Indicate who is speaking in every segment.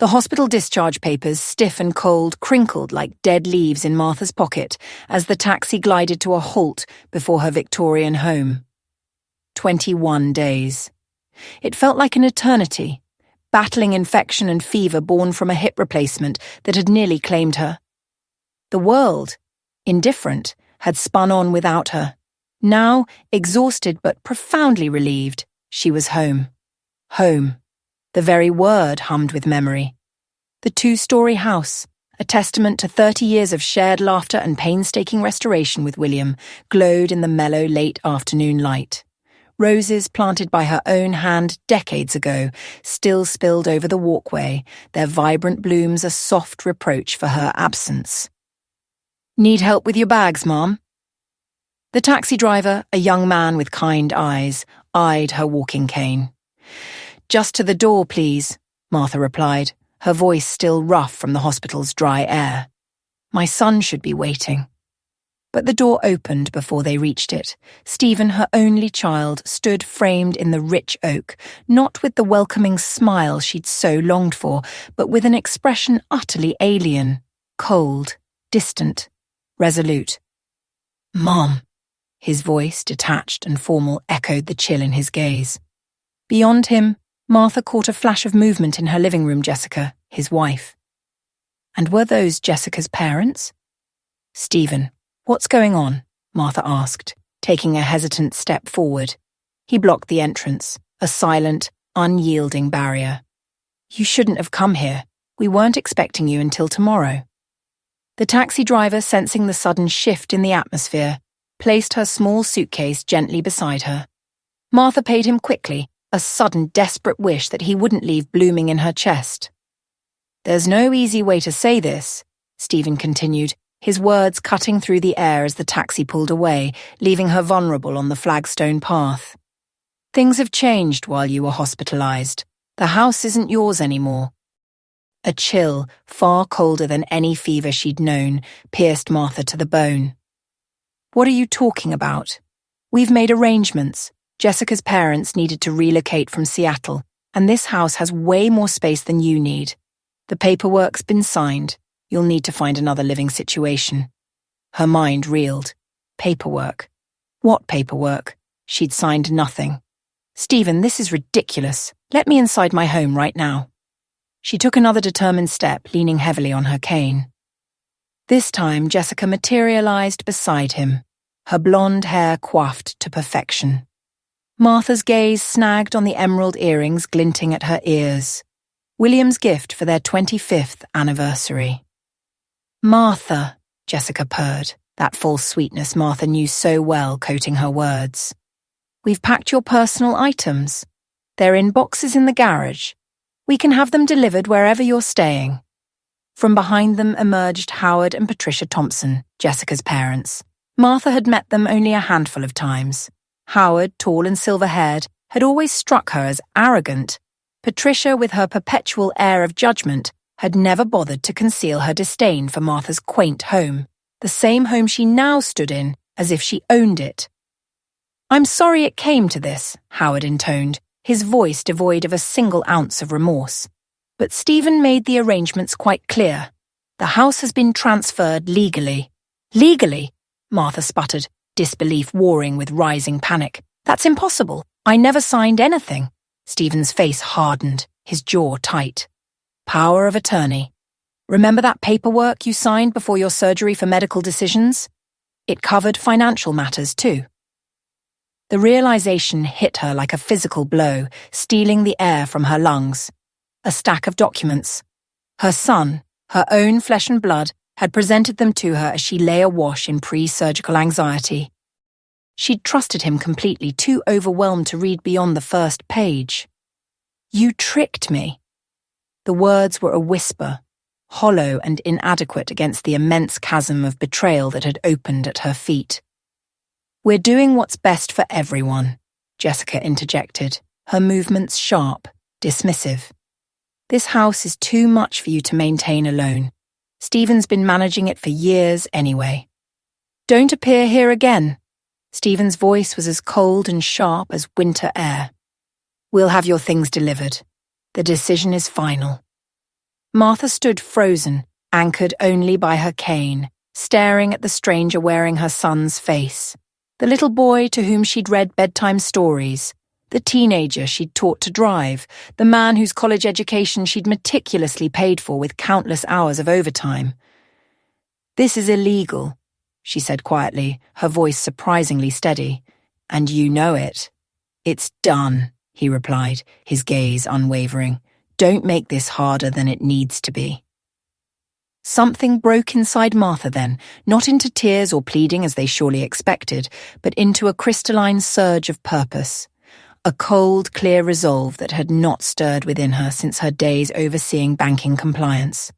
Speaker 1: The hospital discharge papers, stiff and cold, crinkled like dead leaves in Martha's pocket as the taxi glided to a halt before her Victorian home. 21 days. It felt like an eternity, battling infection and fever born from a hip replacement that had nearly claimed her. The world, indifferent, had spun on without her. Now, exhausted but profoundly relieved, she was home. Home. The very word hummed with memory. The 2-story house, a testament to 30 years of shared laughter and painstaking restoration with William, glowed in the mellow late afternoon light. Roses planted by her own hand decades ago still spilled over the walkway, their vibrant blooms a soft reproach for her absence. "Need help with your bags, Mom?" The taxi driver, a young man with kind eyes, eyed her walking cane. "Just to the door, please," Martha replied, her voice still rough from the hospital's dry air. "My son should be waiting." But the door opened before they reached it. Stephen, her only child, stood framed in the rich oak, not with the welcoming smile she'd so longed for, but with an expression utterly alien, cold, distant, resolute. "Mom." His voice, detached and formal, echoed the chill in his gaze. Beyond him, Martha caught a flash of movement in her living room. Jessica, his wife. And were those Jessica's parents? "Stephen, what's going on?" Martha asked, taking a hesitant step forward. He blocked the entrance, a silent, unyielding barrier. "You shouldn't have come here. We weren't expecting you until tomorrow." The taxi driver, sensing the sudden shift in the atmosphere, placed her small suitcase gently beside her. Martha paid him quickly, a sudden desperate wish that he wouldn't leave blooming in her chest. "There's no easy way to say this," Stephen continued, his words cutting through the air as the taxi pulled away, leaving her vulnerable on the flagstone path. "Things have changed while you were hospitalized. The house isn't yours anymore." A chill, far colder than any fever she'd known, pierced Martha to the bone. "What are you talking about? We've made arrangements. Jessica's parents needed to relocate from Seattle, and this house has way more space than you need. The paperwork's been signed. You'll need to find another living situation." Her mind reeled. Paperwork. What paperwork? She'd signed nothing. "Stephen, this is ridiculous. Let me inside my home right now." She took another determined step, leaning heavily on her cane. This time, Jessica materialized beside him, her blonde hair coiffed to perfection. Martha's gaze snagged on the emerald earrings glinting at her ears. William's gift for their 25th anniversary. "Martha," Jessica purred, that false sweetness Martha knew so well coating her words. "We've packed your personal items. They're in boxes in the garage. We can have them delivered wherever you're staying." From behind them emerged Howard and Patricia Thompson, Jessica's parents. Martha had met them only a handful of times. Howard, tall and silver-haired, had always struck her as arrogant. Patricia, with her perpetual air of judgment, had never bothered to conceal her disdain for Martha's quaint home, the same home she now stood in as if she owned it. "I'm sorry it came to this," Howard intoned, his voice devoid of a single ounce of remorse. "But Stephen made the arrangements quite clear. The house has been transferred legally." "Legally?" Martha sputtered, disbelief warring with rising panic. "That's impossible. I never signed anything." Stephen's face hardened, his jaw tight. "Power of attorney. Remember that paperwork you signed before your surgery for medical decisions? It covered financial matters too." The realization hit her like a physical blow, stealing the air from her lungs. A stack of documents. Her son, her own flesh and blood, had presented them to her as she lay awash in pre-surgical anxiety. She'd trusted him completely, too overwhelmed to read beyond the first page. "You tricked me." The words were a whisper, hollow and inadequate against the immense chasm of betrayal that had opened at her feet. "We're doing what's best for everyone," Jessica interjected, her movements sharp, dismissive. "This house is too much for you to maintain alone. Stephen's been managing it for years anyway." "Don't appear here again." Stephen's voice was as cold and sharp as winter air. "We'll have your things delivered. The decision is final." Martha stood frozen, anchored only by her cane, staring at the stranger wearing her son's face. The little boy to whom she'd read bedtime stories, the teenager she'd taught to drive, the man whose college education she'd meticulously paid for with countless hours of overtime. "This is illegal," she said quietly, her voice surprisingly steady. "And you know it." "It's done," he replied, his gaze unwavering. "Don't make this harder than it needs to be." Something broke inside Martha then, not into tears or pleading as they surely expected, but into a crystalline surge of purpose. A cold, clear resolve that had not stirred within her since her days overseeing banking compliance.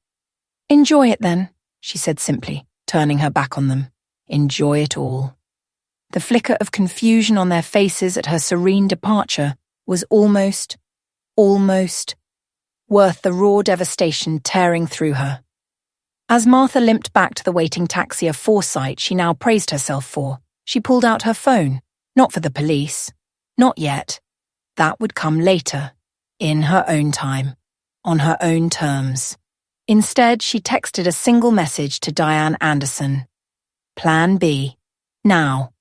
Speaker 1: "Enjoy it then," she said simply, turning her back on them. "Enjoy it all." The flicker of confusion on their faces at her serene departure was almost worth the raw devastation tearing through her. As Martha limped back to the waiting taxi of foresight she now praised herself for, she pulled out her phone. Not for the police. Not yet. That would come later, in her own time, on her own terms. Instead, she texted a single message to Diane Anderson. Plan B. Now.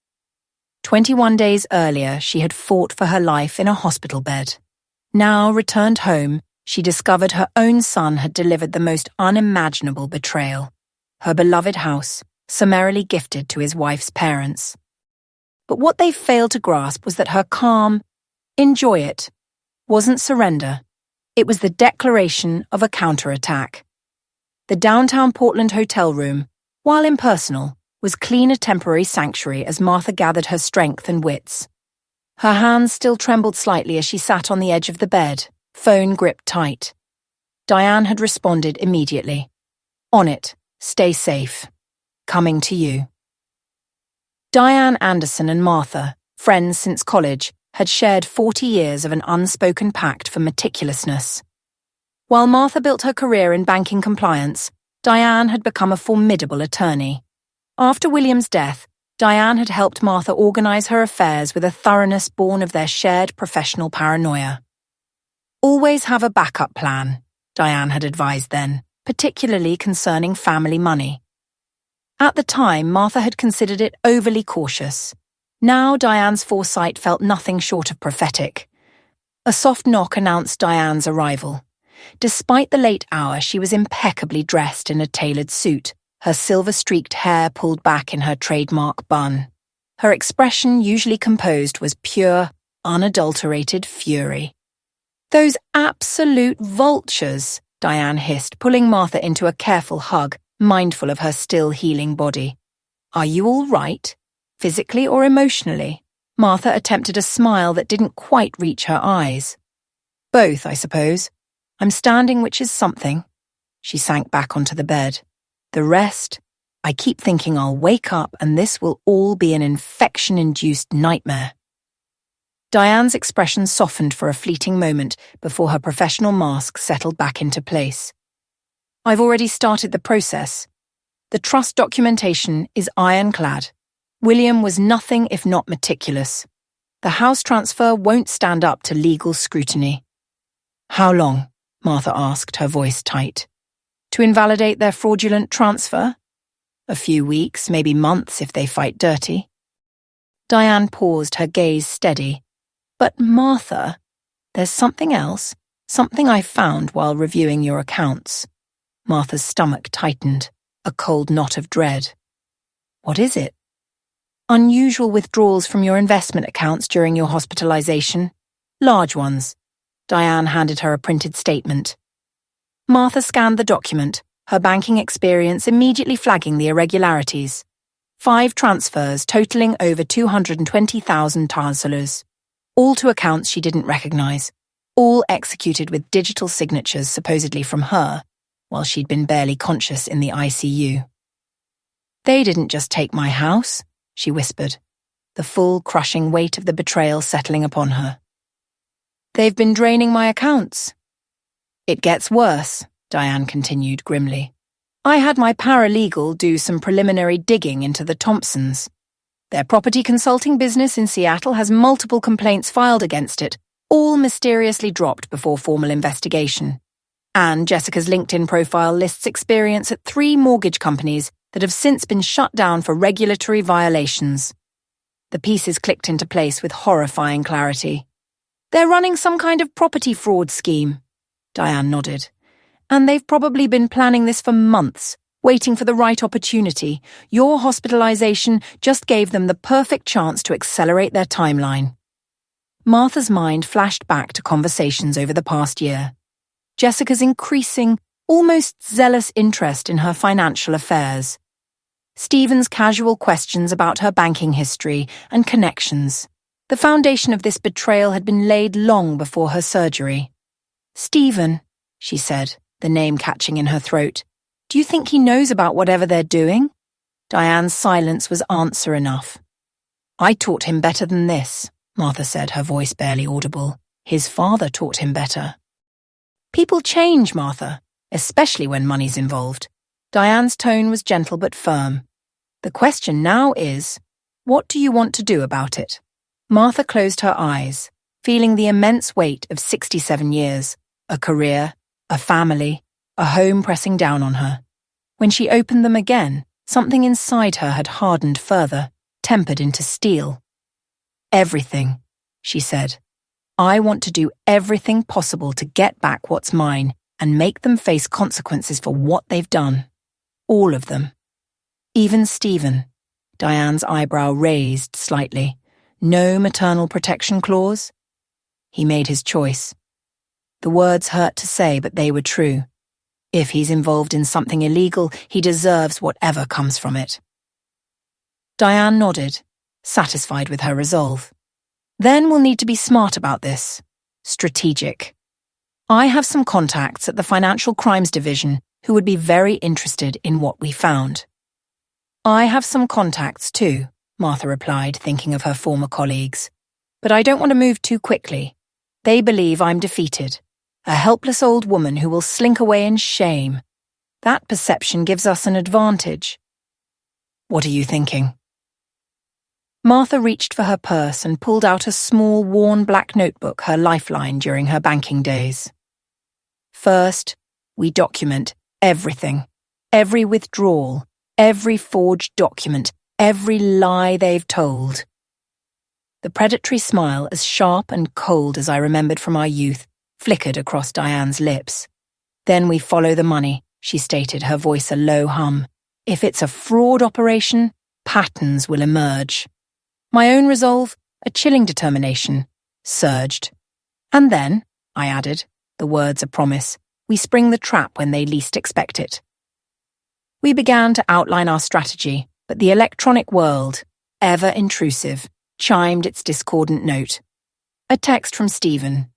Speaker 1: 21 days earlier, she had fought for her life in a hospital bed. Now, returned home, she discovered her own son had delivered the most unimaginable betrayal. Her beloved house, summarily gifted to his wife's parents. But what they failed to grasp was that her calm, "Enjoy it," wasn't surrender. It was the declaration of a counterattack. The downtown Portland hotel room, while impersonal, was clean a temporary sanctuary as Martha gathered her strength and wits. Her hands still trembled slightly as she sat on the edge of the bed, phone gripped tight. Diane had responded immediately. "On it. Stay safe. Coming to you." Diane Anderson and Martha, friends since college, had shared 40 years of an unspoken pact for meticulousness. While Martha built her career in banking compliance, Diane had become a formidable attorney. After William's death, Diane had helped Martha organize her affairs with a thoroughness born of their shared professional paranoia. Always have a backup plan, Diane had advised then, particularly concerning family money. At the time, Martha had considered it overly cautious. Now Diane's foresight felt nothing short of prophetic. A soft knock announced Diane's arrival. Despite the late hour, she was impeccably dressed in a tailored suit, her silver-streaked hair pulled back in her trademark bun. Her expression, usually composed, was pure, unadulterated fury. "Those absolute vultures," Diane hissed, pulling Martha into a careful hug, mindful of her still healing body. "Are you all right? Physically or emotionally?" Martha attempted a smile that didn't quite reach her eyes. "Both, I suppose. I'm standing, which is something." She sank back onto the bed. "The rest, I keep thinking I'll wake up and this will all be an infection-induced nightmare." Diane's expression softened for a fleeting moment before her professional mask settled back into place. "I've already started the process. The trust documentation is ironclad. William was nothing if not meticulous. The house transfer won't stand up to legal scrutiny." "How long?" Martha asked, her voice tight. "To invalidate their fraudulent transfer? A few weeks, maybe months if they fight dirty." Diane paused, her gaze steady. "But Martha, there's something else, something I found while reviewing your accounts." Martha's stomach tightened, a cold knot of dread. "What is it?" "Unusual withdrawals from your investment accounts during your hospitalization. Large ones." Diane handed her a printed statement. Martha scanned the document, her banking experience immediately flagging the irregularities. 5 transfers totaling over $220,000. All to accounts she didn't recognize, all executed with digital signatures supposedly from her, while she'd been barely conscious in the ICU. "They didn't just take my house," she whispered, the full crushing weight of the betrayal settling upon her. "They've been draining my accounts." "It gets worse," Diane continued grimly. "I had my paralegal do some preliminary digging into the Thompsons. Their property consulting business in Seattle has multiple complaints filed against it, all mysteriously dropped before formal investigation. And Jessica's LinkedIn profile lists experience at 3 mortgage companies that have since been shut down for regulatory violations. The pieces clicked into place with horrifying clarity. They're running some kind of property fraud scheme. Diane nodded. And they've probably been planning this for months, waiting for the right opportunity. Your hospitalization just gave them the perfect chance to accelerate their timeline. Martha's mind flashed back to conversations over the past year. Jessica's increasing, almost zealous interest in her financial affairs. Stephen's casual questions about her banking history and connections. The foundation of this betrayal had been laid long before her surgery. "Stephen," she said, the name catching in her throat. "Do you think he knows about whatever they're doing?" Diane's silence was answer enough. "I taught him better than this," Martha said, her voice barely audible. "His father taught him better." "People change, Martha, especially when money's involved." Diane's tone was gentle but firm. "The question now is, what do you want to do about it?" Martha closed her eyes, feeling the immense weight of 67 years, a career, a family, a home pressing down on her. When she opened them again, something inside her had hardened further, tempered into steel. "Everything," she said. "I want to do everything possible to get back what's mine and make them face consequences for what they've done. All of them. Even Stephen." Diane's eyebrow raised slightly. "No maternal protection clause?" He made his choice. The words hurt to say, but they were true. If he's involved in something illegal, he deserves whatever comes from it. Diane nodded, satisfied with her resolve. "Then we'll need to be smart about this. Strategic. I have some contacts at the Financial Crimes Division who would be very interested in what we found." "I have some contacts too," Martha replied, thinking of her former colleagues. "But I don't want to move too quickly. They believe I'm defeated. A helpless old woman who will slink away in shame. That perception gives us an advantage." "What are you thinking?" Martha reached for her purse and pulled out a small, worn black notebook, her lifeline during her banking days. "First, we document everything. Every withdrawal, every forged document, every lie they've told." The predatory smile, as sharp and cold as I remembered from our youth, flickered across Diane's lips. "Then we follow the money," she stated, her voice a low hum. "If it's a fraud operation, patterns will emerge." My own resolve, a chilling determination, surged. "And then," I added, the words a promise, "we spring the trap when they least expect it." We began to outline our strategy, but the electronic world, ever intrusive, chimed its discordant note. A text from Stephen.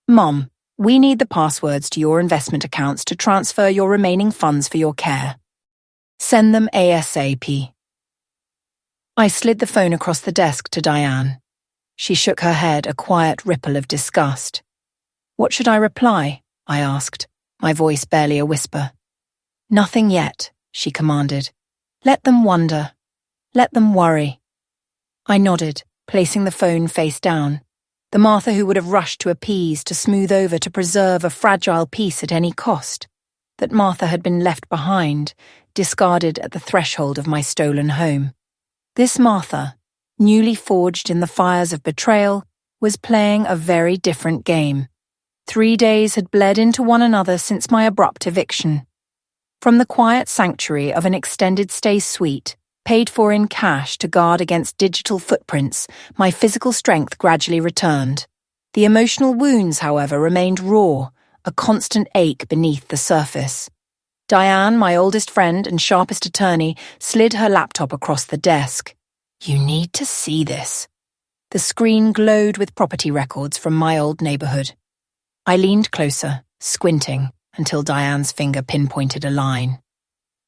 Speaker 1: "Mom, we need the passwords to your investment accounts to transfer your remaining funds for your care. Send them ASAP." I slid the phone across the desk to Diane. She shook her head, a quiet ripple of disgust. "What should I reply?" I asked, my voice barely a whisper. "Nothing yet," she commanded. "Let them wonder. Let them worry." I nodded, placing the phone face down. The Martha who would have rushed to appease, to smooth over, to preserve a fragile peace at any cost. That Martha had been left behind, discarded at the threshold of my stolen home. This Martha, newly forged in the fires of betrayal, was playing a very different game. 3 days had bled into one another since my abrupt eviction. From the quiet sanctuary of an extended stay suite, paid for in cash to guard against digital footprints, my physical strength gradually returned. The emotional wounds, however, remained raw, a constant ache beneath the surface. Diane, my oldest friend and sharpest attorney, slid her laptop across the desk. "You need to see this." The screen glowed with property records from my old neighborhood. I leaned closer, squinting, until Diane's finger pinpointed a line.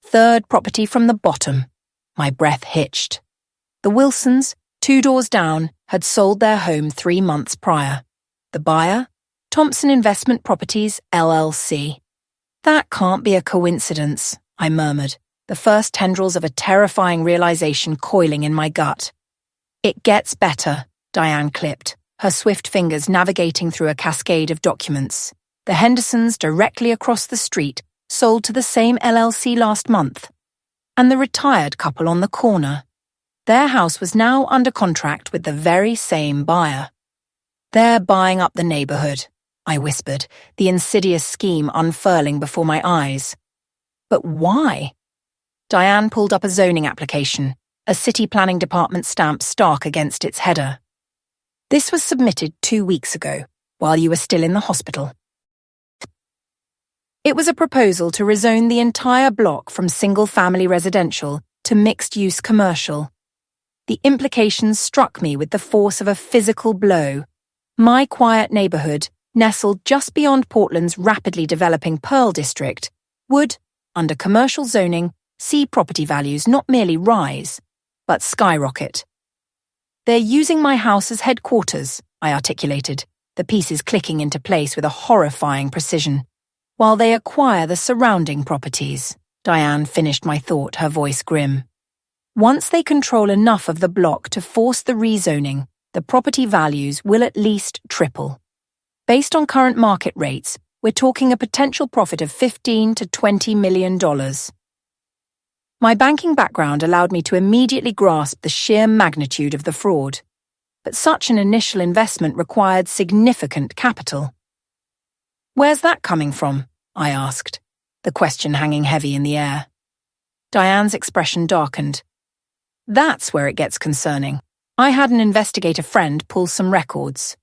Speaker 1: "Third property from the bottom." My breath hitched. The Wilsons, 2 doors down, had sold their home 3 months prior. The buyer? Thompson Investment Properties, LLC. "That can't be a coincidence," I murmured, the first tendrils of a terrifying realization coiling in my gut. "It gets better," Diane clipped, her swift fingers navigating through a cascade of documents. The Hendersons directly across the street sold to the same LLC last month. And the retired couple on the corner. Their house was now under contract with the very same buyer. "They're buying up the neighborhood," I whispered, the insidious scheme unfurling before my eyes. "But why?" Diane pulled up a zoning application, a city planning department stamp stark against its header. "This was submitted 2 weeks ago, while you were still in the hospital." It was a proposal to rezone the entire block from single-family residential to mixed-use commercial. The implications struck me with the force of a physical blow. My quiet neighborhood, nestled just beyond Portland's rapidly developing Pearl District, would, under commercial zoning, see property values not merely rise, but skyrocket. "They're using my house as headquarters," I articulated, the pieces clicking into place with a horrifying precision. "While they acquire the surrounding properties," Diane finished my thought, her voice grim. "Once they control enough of the block to force the rezoning, the property values will at least triple. Based on current market rates, we're talking a potential profit of $15 to $20 million. My banking background allowed me to immediately grasp the sheer magnitude of the fraud. But such an initial investment required significant capital. "Where's that coming from?" I asked, the question hanging heavy in the air. Diane's expression darkened. "That's where it gets concerning. I had an investigator friend pull some records.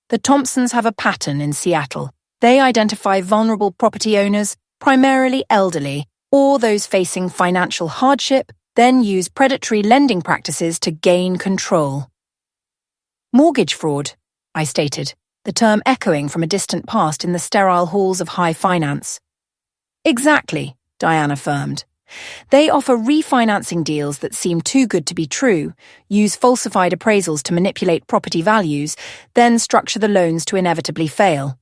Speaker 1: The Thompsons have a pattern in Seattle. They identify vulnerable property owners, primarily elderly, or those facing financial hardship, then use predatory lending practices to gain control." "Mortgage fraud," I stated, the term echoing from a distant past in the sterile halls of high finance. "Exactly," Diane affirmed. "They offer refinancing deals that seem too good to be true, use falsified appraisals to manipulate property values, then structure the loans to inevitably fail.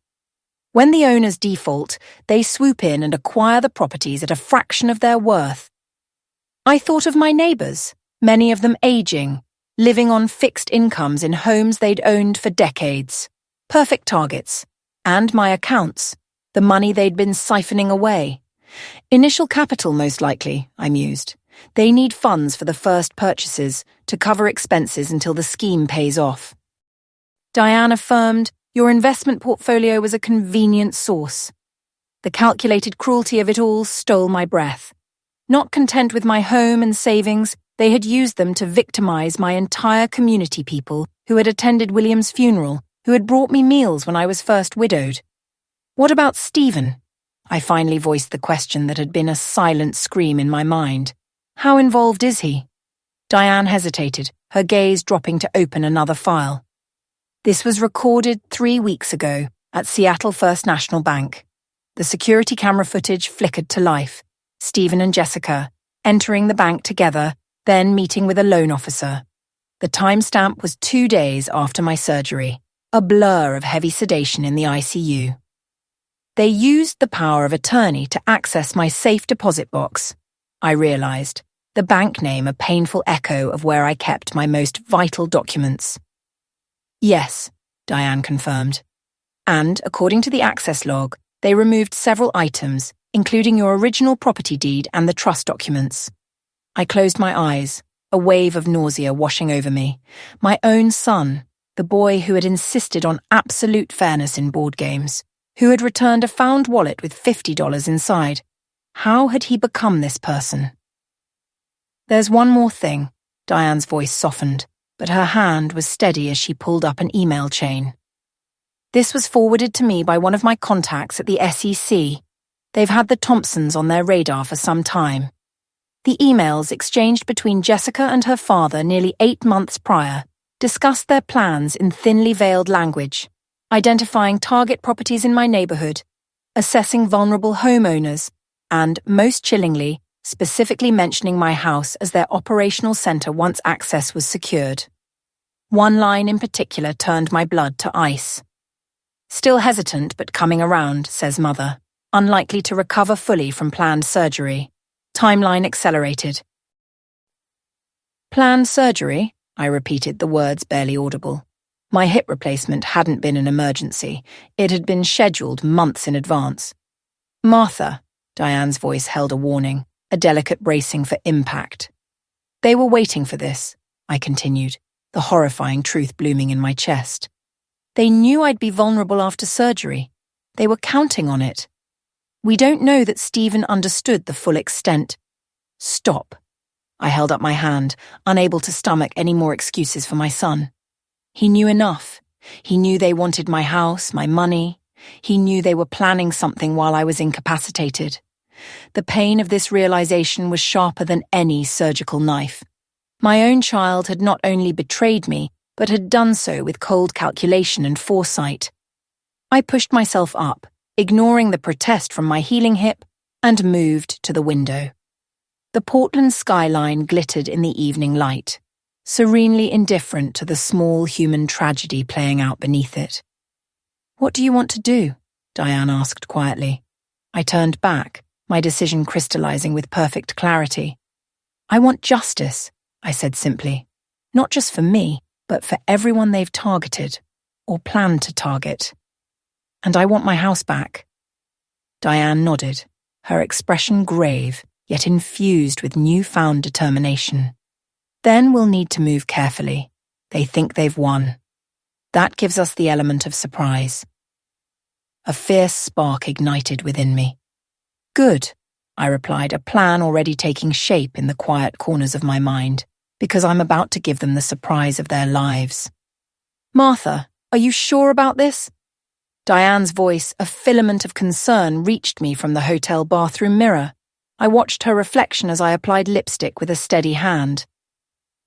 Speaker 1: When the owners default, they swoop in and acquire the properties at a fraction of their worth. I thought of my neighbors, many of them aging, living on fixed incomes in homes they'd owned for decades. Perfect targets. And my accounts, the money they'd been siphoning away. Initial capital, most likely, I mused. They need funds for the first purchases to cover expenses until the scheme pays off. Diane affirmed, "Your investment portfolio was a convenient source." The calculated cruelty of it all stole my breath. Not content with my home and savings, they had used them to victimize my entire community, people who had attended William's funeral, who had brought me meals when I was first widowed. "What about Stephen?" I finally voiced the question that had been a silent scream in my mind. "How involved is he?" Diane hesitated, her gaze dropping to open another file. "This was recorded 3 weeks ago at Seattle First National Bank. The security camera footage flickered to life. Stephen and Jessica, entering the bank together, then meeting with a loan officer. The timestamp was 2 days after my surgery, a blur of heavy sedation in the ICU. They used the power of attorney to access my safe deposit box. I realized, the bank name a painful echo of where I kept my most vital documents. "Yes," Diane confirmed. "And, according to the access log, they removed several items, including your original property deed and the trust documents." I closed my eyes, a wave of nausea washing over me. My own son, the boy who had insisted on absolute fairness in board games, who had returned a found wallet with $50 inside. How had he become this person? "There's one more thing," Diane's voice softened, but her hand was steady as she pulled up an email chain. "This was forwarded to me by one of my contacts at the SEC. They've had the Thompsons on their radar for some time. The emails exchanged between Jessica and her father nearly 8 months prior discussed their plans in thinly veiled language, identifying target properties in my neighborhood, assessing vulnerable homeowners, and, most chillingly, specifically mentioning my house as their operational center once access was secured. One line in particular turned my blood to ice. "Still hesitant but coming around," says Mother, unlikely to recover fully from planned surgery. Timeline accelerated. "Planned surgery?" I repeated, the words barely audible. My hip replacement hadn't been an emergency. It had been scheduled months in advance. "Martha," Diane's voice held a warning, a delicate bracing for impact. "They were waiting for this," I continued, the horrifying truth blooming in my chest. "They knew I'd be vulnerable after surgery. They were counting on it. We don't know that Stephen understood the full extent." "Stop." I held up my hand, unable to stomach any more excuses for my son. He knew enough. He knew they wanted my house, my money. He knew they were planning something while I was incapacitated. The pain of this realization was sharper than any surgical knife. My own child had not only betrayed me, but had done so with cold calculation and foresight. I pushed myself up, ignoring the protest from my healing hip, and moved to the window. The Portland skyline glittered in the evening light, serenely indifferent to the small human tragedy playing out beneath it. "What do you want to do?" Diane asked quietly. I turned back, my decision crystallizing with perfect clarity. "I want justice," I said simply. "Not just for me, but for everyone they've targeted, or planned to target. And I want my house back." Diane nodded, her expression grave, yet infused with newfound determination. "Then we'll need to move carefully. They think they've won. That gives us the element of surprise." A fierce spark ignited within me. "Good," I replied, a plan already taking shape in the quiet corners of my mind, because I'm about to give them the surprise of their lives. "Martha, are you sure about this?" Diane's voice, a filament of concern, reached me from the hotel bathroom mirror. I watched her reflection as I applied lipstick with a steady hand.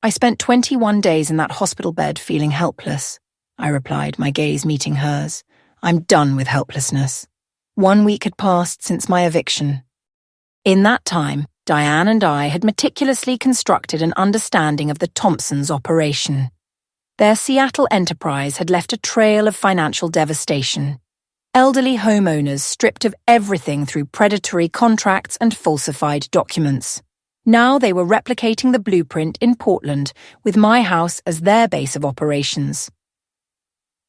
Speaker 1: "I spent 21 days in that hospital bed feeling helpless," I replied, my gaze meeting hers. "I'm done with helplessness." 1 week had passed since my eviction. In that time, Diane and I had meticulously constructed an understanding of the Thompsons' operation. Their Seattle enterprise had left a trail of financial devastation. Elderly homeowners stripped of everything through predatory contracts and falsified documents. Now they were replicating the blueprint in Portland, with my house as their base of operations.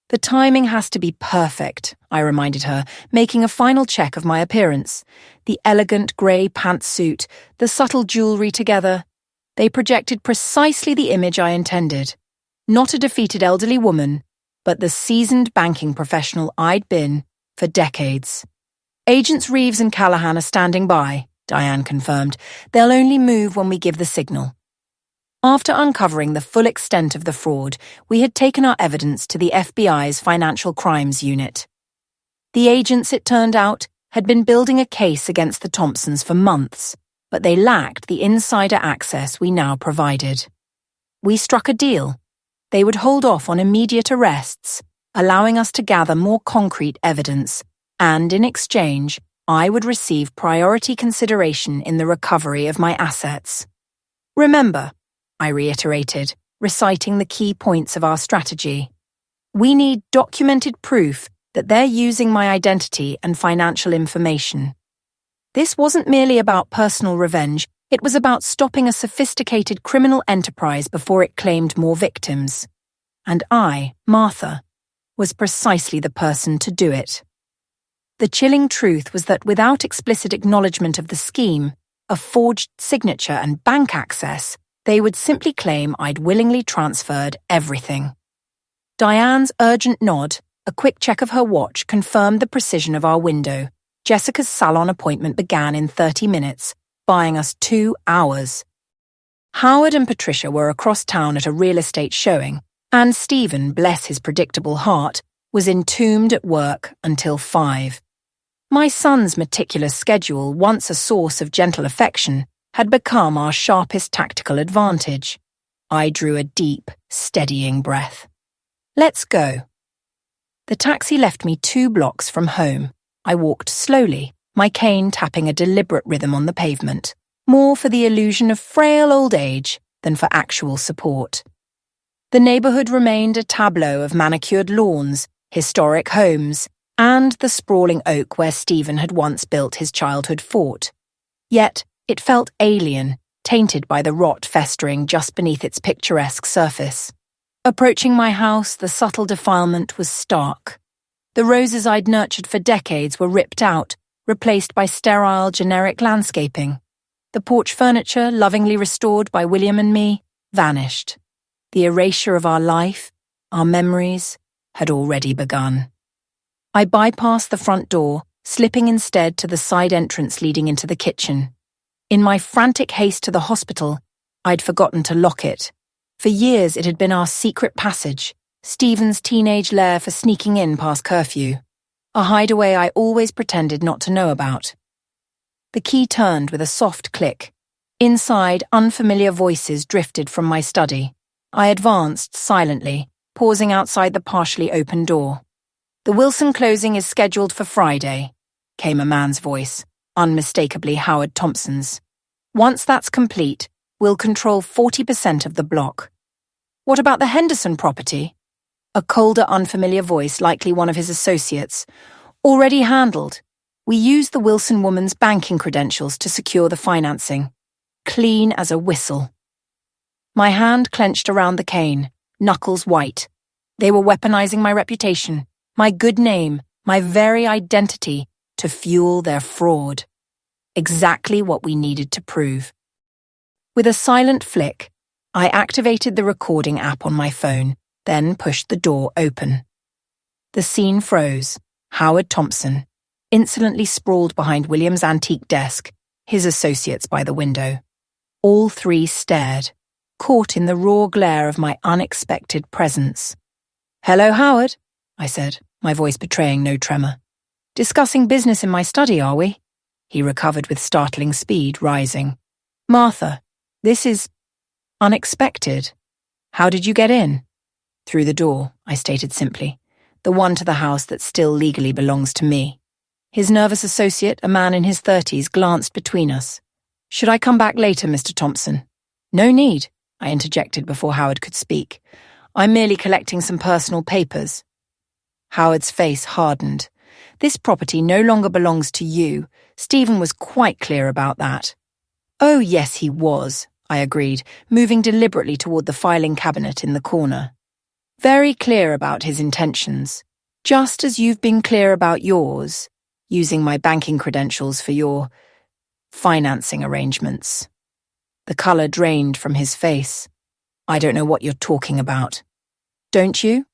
Speaker 1: "The timing has to be perfect," I reminded her, making a final check of my appearance. The elegant grey pantsuit, the subtle jewellery together. They projected precisely the image I intended. Not a defeated elderly woman, but the seasoned banking professional I'd been for decades. "Agents Reeves and Callahan are standing by," Diane confirmed. "They'll only move when we give the signal." After uncovering the full extent of the fraud, we had taken our evidence to the FBI's Financial Crimes Unit. The agents, it turned out, had been building a case against the Thompsons for months, but they lacked the insider access we now provided. We struck a deal. They would hold off on immediate arrests, allowing us to gather more concrete evidence, and in exchange, I would receive priority consideration in the recovery of my assets. "Remember," I reiterated, reciting the key points of our strategy, "we need documented proof that they're using my identity and financial information." This wasn't merely about personal revenge, it was about stopping a sophisticated criminal enterprise before it claimed more victims. And I, Martha, was precisely the person to do it. The chilling truth was that without explicit acknowledgement of the scheme, a forged signature and bank access, they would simply claim I'd willingly transferred everything. Diane's urgent nod, a quick check of her watch, confirmed the precision of our window. Jessica's salon appointment began in 30 minutes, buying us 2 hours. Howard and Patricia were across town at a real estate showing, and Stephen, bless his predictable heart, was entombed at work until 5. My son's meticulous schedule, once a source of gentle affection, had become our sharpest tactical advantage. I drew a deep, steadying breath. "Let's go." The taxi left me 2 blocks from home. I walked slowly, my cane tapping a deliberate rhythm on the pavement, more for the illusion of frail old age than for actual support. The neighbourhood remained a tableau of manicured lawns, historic homes, and the sprawling oak where Stephen had once built his childhood fort. Yet it felt alien, tainted by the rot festering just beneath its picturesque surface. Approaching my house, the subtle defilement was stark. The roses I'd nurtured for decades were ripped out, replaced by sterile, generic landscaping. The porch furniture, lovingly restored by William and me, vanished. The erasure of our life, our memories, had already begun. I bypassed the front door, slipping instead to the side entrance leading into the kitchen. In my frantic haste to the hospital, I'd forgotten to lock it. For years it had been our secret passage, Stephen's teenage lair for sneaking in past curfew, a hideaway I always pretended not to know about. The key turned with a soft click. Inside, unfamiliar voices drifted from my study. I advanced silently, pausing outside the partially open door. "The Wilson closing is scheduled for Friday," came a man's voice, unmistakably Howard Thompson's. "Once that's complete, we'll control 40% of the block." "What about the Henderson property?" A colder, unfamiliar voice, likely one of his associates. "Already handled. We used the Wilson woman's banking credentials to secure the financing. Clean as a whistle." My hand clenched around the cane, knuckles white. They were weaponizing my reputation, my good name, my very identity, to fuel their fraud. Exactly what we needed to prove. With a silent flick, I activated the recording app on my phone, then pushed the door open. The scene froze. Howard Thompson, insolently sprawled behind William's antique desk, his associates by the window. All three stared, caught in the raw glare of my unexpected presence. "Hello, Howard," I said, my voice betraying no tremor. "Discussing business in my study, are we?" He recovered with startling speed, rising. "Martha, this is unexpected. How did you get in?" "Through the door," I stated simply. "The one to the house that still legally belongs to me." His nervous associate, a man in his 30s, glanced between us. "Should I come back later, Mr. Thompson?" "No need," I interjected before Howard could speak. "I'm merely collecting some personal papers." Howard's face hardened. "This property no longer belongs to you. Stephen was quite clear about that." "Oh, yes, he was," I agreed, moving deliberately toward the filing cabinet in the corner. "Very clear about his intentions, just as you've been clear about yours, using my banking credentials for your financing arrangements." The color drained from his face. "I don't know what you're talking about." "Don't you?"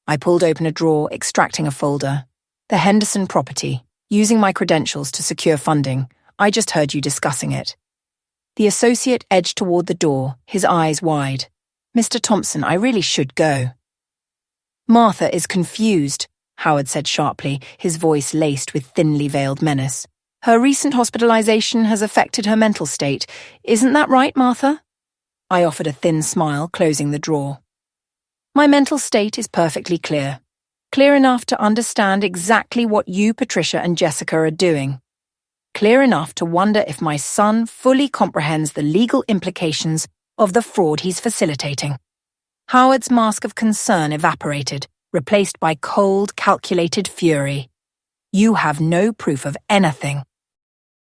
Speaker 1: I pulled open a drawer, extracting a folder. "The Henderson property, using my credentials to secure funding. I just heard you discussing it." The associate edged toward the door, his eyes wide. "Mr. Thompson, I really should go." "Martha is confused," Howard said sharply, his voice laced with thinly veiled menace. "Her recent hospitalization has affected her mental state. Isn't that right, Martha?" I offered a thin smile, closing the drawer. "My mental state is perfectly clear. Clear enough to understand exactly what you, Patricia, and Jessica are doing. Clear enough to wonder if my son fully comprehends the legal implications of the fraud he's facilitating." Howard's mask of concern evaporated, replaced by cold, calculated fury. "You have no proof of anything.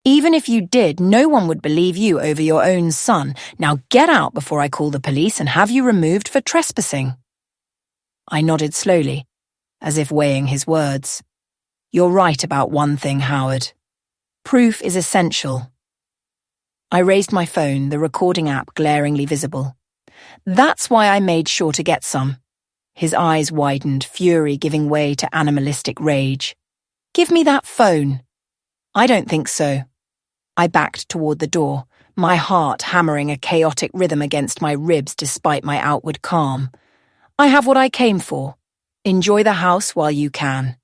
Speaker 1: Even if you did, no one would believe you over your own son. Now get out before I call the police and have you removed for trespassing." I nodded slowly, as if weighing his words. "You're right about one thing, Howard. Proof is essential." I raised my phone, the recording app glaringly visible. "That's why I made sure to get some." His eyes widened, fury giving way to animalistic rage. "Give me that phone." "I don't think so." I backed toward the door, my heart hammering a chaotic rhythm against my ribs despite my outward calm. "I have what I came for. Enjoy the house while you can."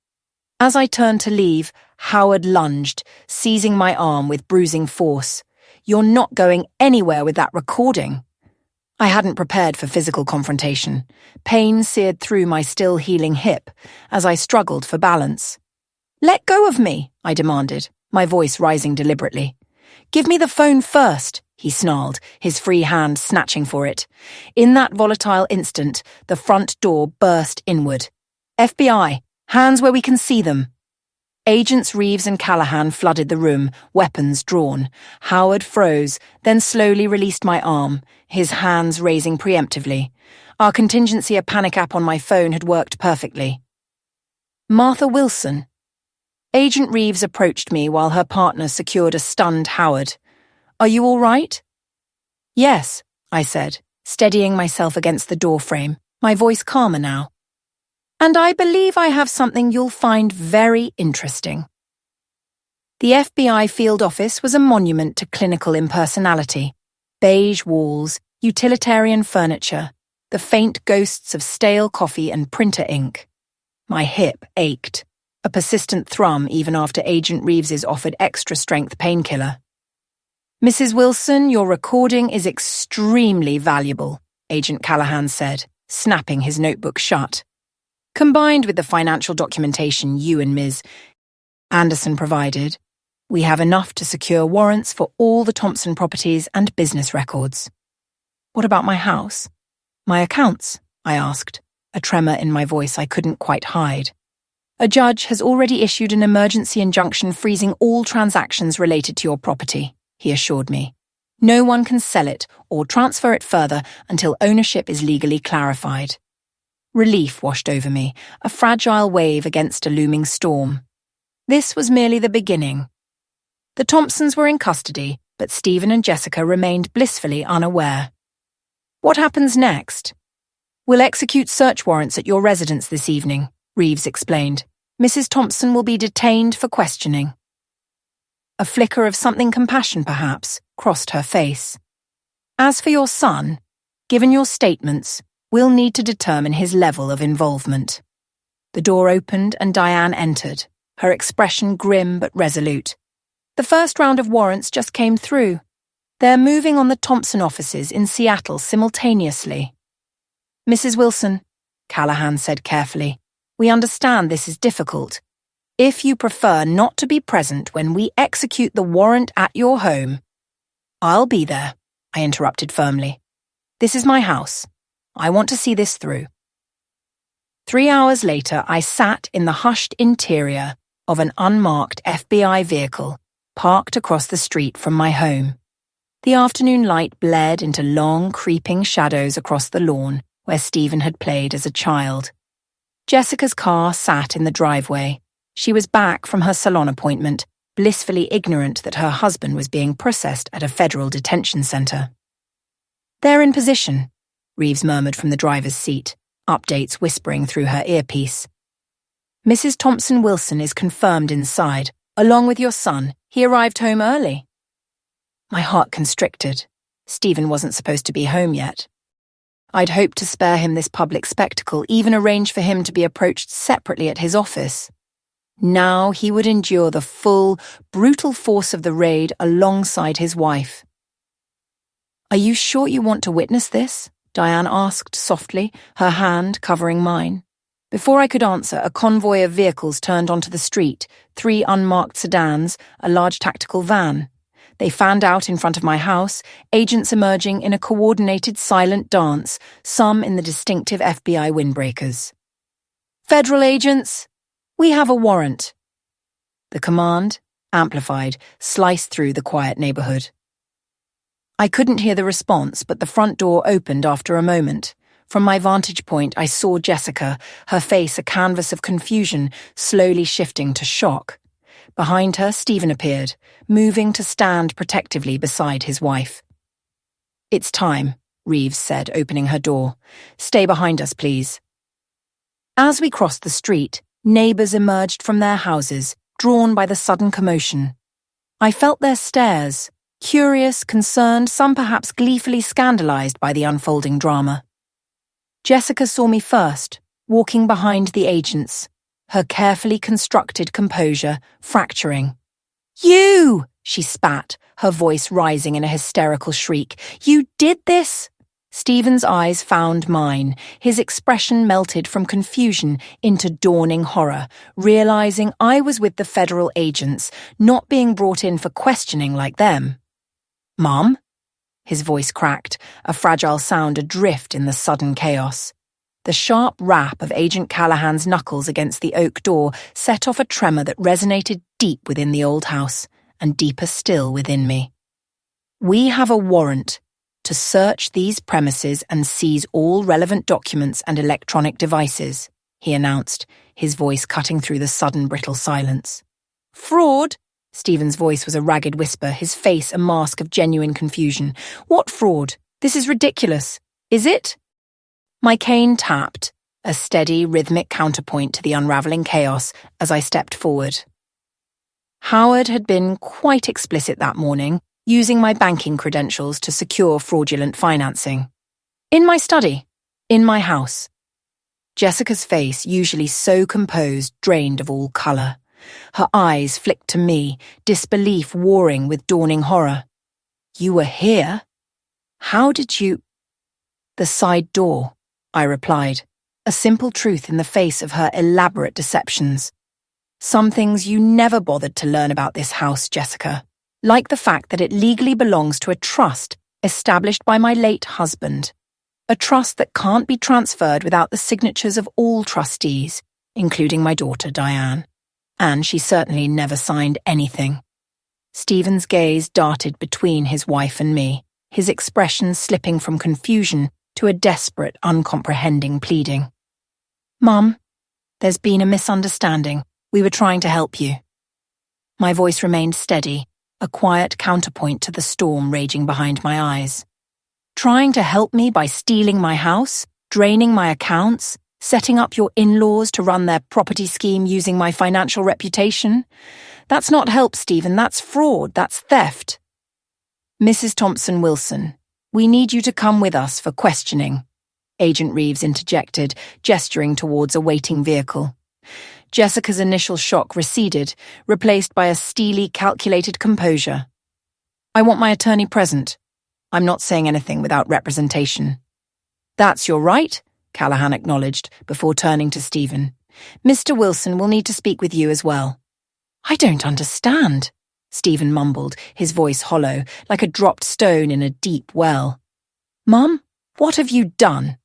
Speaker 1: As I turned to leave, Howard lunged, seizing my arm with bruising force. "You're not going anywhere with that recording." I hadn't prepared for physical confrontation. Pain seared through my still healing hip as I struggled for balance. "Let go of me," I demanded, my voice rising deliberately. "Give me the phone first," he snarled, his free hand snatching for it. In that volatile instant, the front door burst inward. "FBI, hands where we can see them." Agents Reeves and Callahan flooded the room, weapons drawn. Howard froze, then slowly released my arm, his hands raising preemptively. Our contingency panic app on my phone had worked perfectly. Martha Wilson. Agent Reeves approached me while her partner secured a stunned Howard. Are you all right? Yes, I said, steadying myself against the doorframe, my voice calmer now. And I believe I have something you'll find very interesting. The FBI field office was a monument to clinical impersonality. Beige walls, utilitarian furniture, the faint ghosts of stale coffee and printer ink. My hip ached, a persistent thrum even after Agent Reeves's offered extra-strength painkiller. Mrs. Wilson, your recording is extremely valuable, Agent Callahan said, snapping his notebook shut. Combined with the financial documentation you and Ms. Anderson provided, we have enough to secure warrants for all the Thompson properties and business records. What about my house? My accounts? I asked, a tremor in my voice I couldn't quite hide. A judge has already issued an emergency injunction freezing all transactions related to your property, he assured me. No one can sell it or transfer it further until ownership is legally clarified. Relief washed over me, a fragile wave against a looming storm. This was merely the beginning. The Thompsons were in custody, but Stephen and Jessica remained blissfully unaware. What happens next? We'll execute search warrants at your residence this evening, Reeves explained. Mrs. Thompson will be detained for questioning. A flicker of something compassion, perhaps, crossed her face. As for your son, given your statements, we'll need to determine his level of involvement. The door opened and Diane entered, her expression grim but resolute. The first round of warrants just came through. They're moving on the Thompson offices in Seattle simultaneously. Mrs. Wilson, Callahan said carefully, we understand this is difficult. If you prefer not to be present when we execute the warrant at your home, I'll be there, I interrupted firmly. This is my house. I want to see this through. 3 hours later, I sat in the hushed interior of an unmarked FBI vehicle parked across the street from my home. The afternoon light bled into long, creeping shadows across the lawn where Stephen had played as a child. Jessica's car sat in the driveway. She was back from her salon appointment, blissfully ignorant that her husband was being processed at a federal detention center. They're in position, Reeves murmured from the driver's seat, updates whispering through her earpiece. Mrs. Thompson Wilson is confirmed inside, along with your son. He arrived home early. My heart constricted. Stephen wasn't supposed to be home yet. I'd hoped to spare him this public spectacle, even arrange for him to be approached separately at his office. Now he would endure the full, brutal force of the raid alongside his wife. Are you sure you want to witness this? Diane asked softly, her hand covering mine. Before I could answer, a convoy of vehicles turned onto the street, 3 unmarked sedans, a large tactical van. They fanned out in front of my house, agents emerging in a coordinated silent dance, some in the distinctive FBI windbreakers. Federal agents, we have a warrant. The command, amplified, sliced through the quiet neighborhood. I couldn't hear the response, but the front door opened after a moment. From my vantage point, I saw Jessica, her face a canvas of confusion, slowly shifting to shock. Behind her, Stephen appeared, moving to stand protectively beside his wife. It's time, Reeves said, opening her door. Stay behind us, please. As we crossed the street, neighbors emerged from their houses, drawn by the sudden commotion. I felt their stares, curious, concerned, some perhaps gleefully scandalized by the unfolding drama. Jessica saw me first, walking behind the agents, her carefully constructed composure fracturing. You! She spat, her voice rising in a hysterical shriek. You did this? Stephen's eyes found mine. His expression melted from confusion into dawning horror, realizing I was with the federal agents, not being brought in for questioning like them. Mom? His voice cracked, a fragile sound adrift in the sudden chaos. The sharp rap of Agent Callahan's knuckles against the oak door set off a tremor that resonated deep within the old house, and deeper still within me. We have a warrant, to search these premises and seize all relevant documents and electronic devices, he announced, his voice cutting through the sudden brittle silence. Fraud? Stephen's voice was a ragged whisper, his face a mask of genuine confusion. What fraud? This is ridiculous. Is it? My cane tapped, a steady, rhythmic counterpoint to the unravelling chaos as I stepped forward. Howard had been quite explicit that morning, using my banking credentials to secure fraudulent financing. In my study. In my house. Jessica's face, usually so composed, drained of all colour. Her eyes flicked to me, disbelief warring with dawning horror. You were here? How did you— The side door, I replied, a simple truth in the face of her elaborate deceptions. Some things you never bothered to learn about this house, Jessica, like the fact that it legally belongs to a trust established by my late husband, a trust that can't be transferred without the signatures of all trustees, including my daughter Diane. And she certainly never signed anything. Stephen's gaze darted between his wife and me, his expression slipping from confusion to a desperate, uncomprehending pleading. Mum, there's been a misunderstanding. We were trying to help you. My voice remained steady, a quiet counterpoint to the storm raging behind my eyes. Trying to help me by stealing my house, draining my accounts, setting up your in-laws to run their property scheme using my financial reputation? That's not help, Stephen. That's fraud. That's theft. Mrs. Thompson-Wilson, we need you to come with us for questioning, Agent Reeves interjected, gesturing towards a waiting vehicle. Jessica's initial shock receded, replaced by a steely, calculated composure. I want my attorney present. I'm not saying anything without representation. That's your right, Callahan acknowledged, before turning to Stephen. Mr. Wilson will need to speak with you as well. I don't understand, Stephen mumbled, his voice hollow, like a dropped stone in a deep well. Mum, what have you done?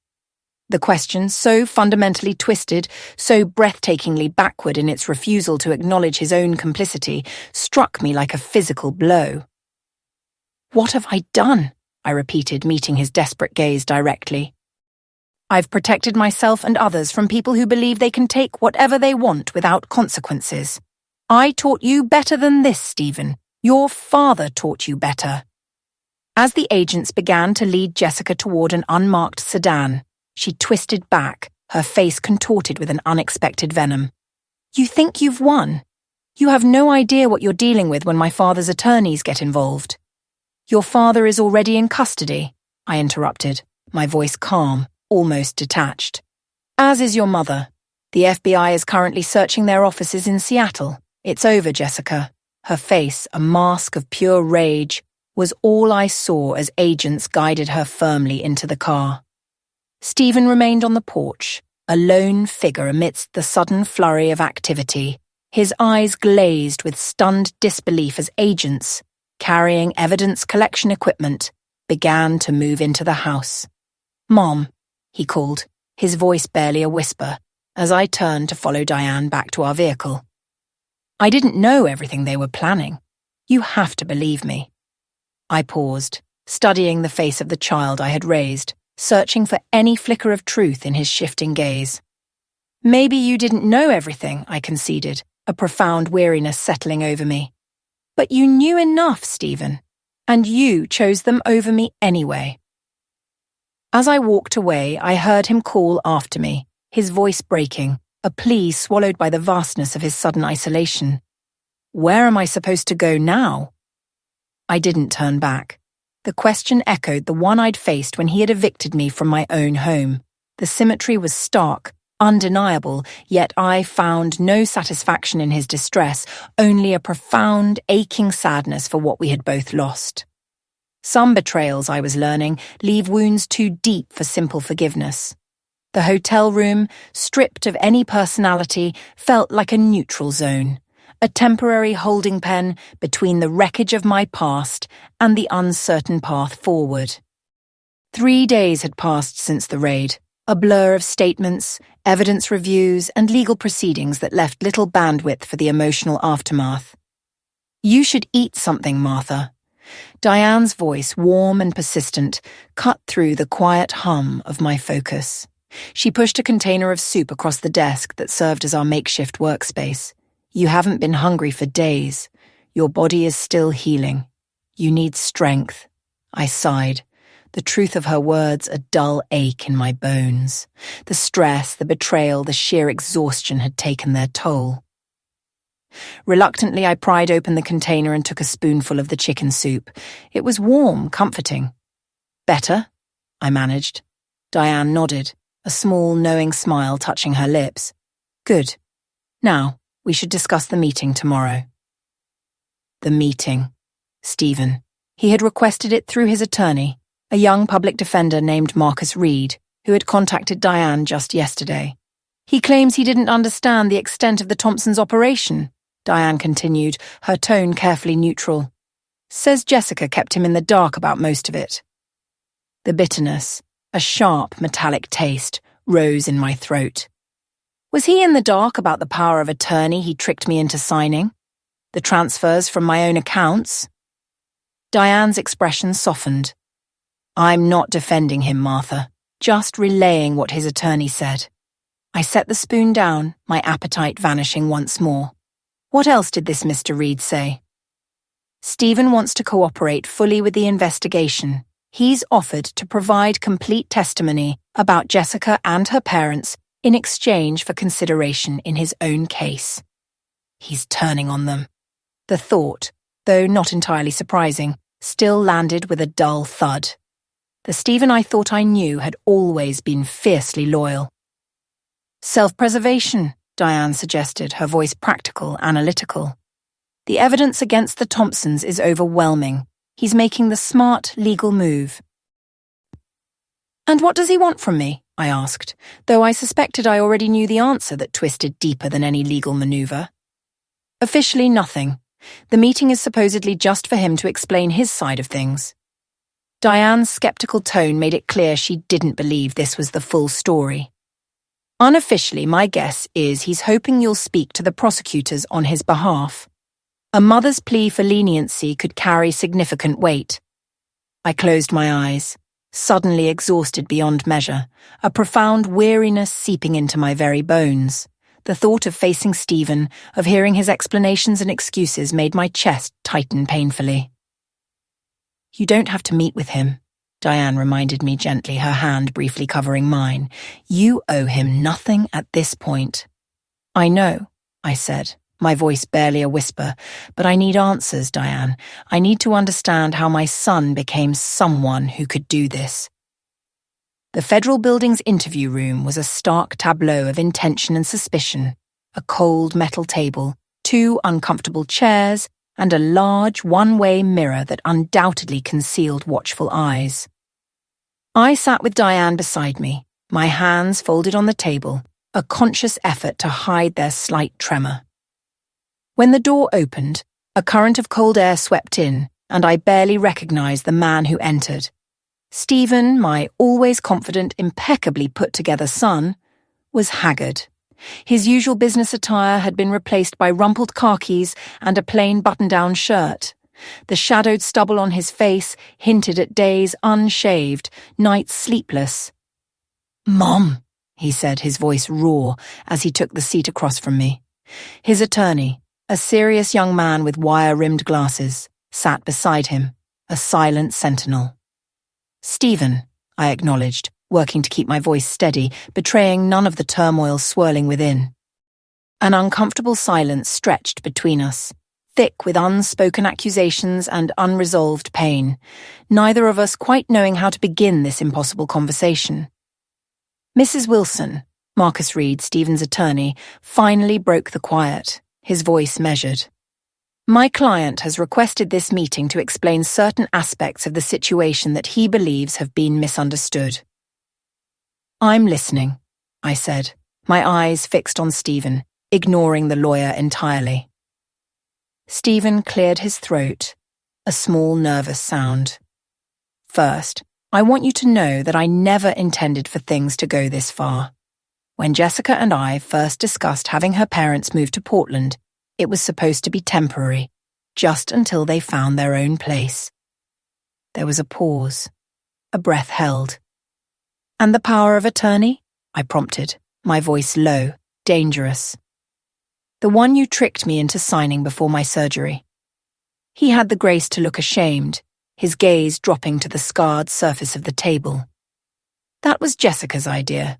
Speaker 1: The question, so fundamentally twisted, so breathtakingly backward in its refusal to acknowledge his own complicity, struck me like a physical blow. What have I done? I repeated, meeting his desperate gaze directly. I've protected myself and others from people who believe they can take whatever they want without consequences. I taught you better than this, Stephen. Your father taught you better. As the agents began to lead Jessica toward an unmarked sedan, she twisted back, her face contorted with an unexpected venom. You think you've won? You have no idea what you're dealing with when my father's attorneys get involved. Your father is already in custody, I interrupted, my voice calm, almost detached. As is your mother. The FBI is currently searching their offices in Seattle. It's over, Jessica. Her face, a mask of pure rage, was all I saw as agents guided her firmly into the car. Stephen remained on the porch, a lone figure amidst the sudden flurry of activity, his eyes glazed with stunned disbelief as agents, carrying evidence collection equipment, began to move into the house. Mom, he called, his voice barely a whisper, as I turned to follow Diane back to our vehicle. I didn't know everything they were planning. You have to believe me. I paused, studying the face of the child I had raised, searching for any flicker of truth in his shifting gaze. Maybe you didn't know everything, I conceded, a profound weariness settling over me. But you knew enough, Stephen, and you chose them over me anyway. As I walked away, I heard him call after me, his voice breaking, a plea swallowed by the vastness of his sudden isolation. Where am I supposed to go now? I didn't turn back. The question echoed the one I'd faced when he had evicted me from my own home. The symmetry was stark, undeniable, yet I found no satisfaction in his distress, only a profound, aching sadness for what we had both lost. Some betrayals, I was learning, leave wounds too deep for simple forgiveness. The hotel room, stripped of any personality, felt like a neutral zone, a temporary holding pen between the wreckage of my past and the uncertain path forward. 3 days had passed since the raid, a blur of statements, evidence reviews, and legal proceedings that left little bandwidth for the emotional aftermath. You should eat something, Martha. Diane's voice, warm and persistent, cut through the quiet hum of my focus. She pushed a container of soup across the desk that served as our makeshift workspace. You haven't been hungry for days. Your body is still healing. You need strength. I sighed. The truth of her words a dull ache in my bones. The stress, the betrayal, the sheer exhaustion had taken their toll. Reluctantly, I pried open the container and took a spoonful of the chicken soup. It was warm, comforting. Better? I managed. Diane nodded, a small, knowing smile touching her lips. Good. Now, we should discuss the meeting tomorrow. The meeting. Stephen. He had requested it through his attorney, a young public defender named Marcus Reed, who had contacted Diane just yesterday. He claims he didn't understand the extent of the Thompsons' operation, Diane continued, her tone carefully neutral. Says Jessica kept him in the dark about most of it. The bitterness, a sharp metallic taste, rose in my throat. Was he in the dark about the power of attorney he tricked me into signing? The transfers from my own accounts? Diane's expression softened. I'm not defending him, Martha, just relaying what his attorney said. I set the spoon down, my appetite vanishing once more. What else did this Mr. Reed say? Stephen wants to cooperate fully with the investigation. He's offered to provide complete testimony about Jessica and her parents in exchange for consideration in his own case. He's turning on them. The thought, though not entirely surprising, still landed with a dull thud. The Stephen I thought I knew had always been fiercely loyal. Self-preservation, Diane suggested, her voice practical, analytical. The evidence against the Thompsons is overwhelming. He's making the smart, legal move. And what does he want from me? I asked, though I suspected I already knew the answer that twisted deeper than any legal maneuver. Officially nothing. The meeting is supposedly just for him to explain his side of things. Diane's skeptical tone made it clear she didn't believe this was the full story. Unofficially, my guess is he's hoping you'll speak to the prosecutors on his behalf. A mother's plea for leniency could carry significant weight. I closed my eyes, suddenly exhausted beyond measure, a profound weariness seeping into my very bones. The thought of facing Stephen, of hearing his explanations and excuses made my chest tighten painfully. You don't have to meet with him, Diane reminded me gently, her hand briefly covering mine. You owe him nothing at this point. I know, I said, my voice barely a whisper, but I need answers, Diane. I need to understand how my son became someone who could do this. The Federal Building's interview room was a stark tableau of intention and suspicion, a cold metal table, 2 uncomfortable chairs, and a large one-way mirror that undoubtedly concealed watchful eyes. I sat with Diane beside me, my hands folded on the table, a conscious effort to hide their slight tremor. When the door opened, a current of cold air swept in, and I barely recognized the man who entered. Stephen, my always confident, impeccably put-together son, was haggard. His usual business attire had been replaced by rumpled khakis and a plain button-down shirt. The shadowed stubble on his face hinted at days unshaved, nights sleepless. "Mom," he said, his voice raw, as he took the seat across from me. His attorney, a serious young man with wire-rimmed glasses, sat beside him, a silent sentinel. "Stephen," I acknowledged, working to keep my voice steady, betraying none of the turmoil swirling within. An uncomfortable silence stretched between us, thick with unspoken accusations and unresolved pain, neither of us quite knowing how to begin this impossible conversation. Mrs. Wilson, Marcus Reed, Stephen's attorney, finally broke the quiet, his voice measured. My client has requested this meeting to explain certain aspects of the situation that he believes have been misunderstood. I'm listening, I said, my eyes fixed on Stephen, ignoring the lawyer entirely. Stephen cleared his throat, a small nervous sound. First, I want you to know that I never intended for things to go this far. When Jessica and I first discussed having her parents move to Portland, it was supposed to be temporary, just until they found their own place, There was a pause, a breath held. "And the power of attorney?" I prompted, my voice low, dangerous. "The one you tricked me into signing before my surgery." He had the grace to look ashamed, his gaze dropping to the scarred surface of the table. "That was Jessica's idea.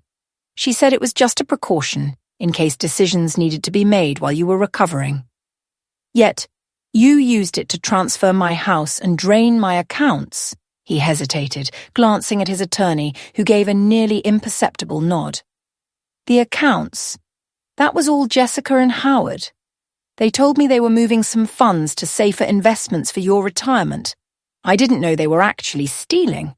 Speaker 1: She said it was just a precaution, in case decisions needed to be made while you were recovering. Yet, you used it to transfer my house and drain my accounts." He hesitated, glancing at his attorney, who gave a nearly imperceptible nod. "The accounts? That was all Jessica and Howard. They told me they were moving some funds to safer investments for your retirement. I didn't know they were actually stealing."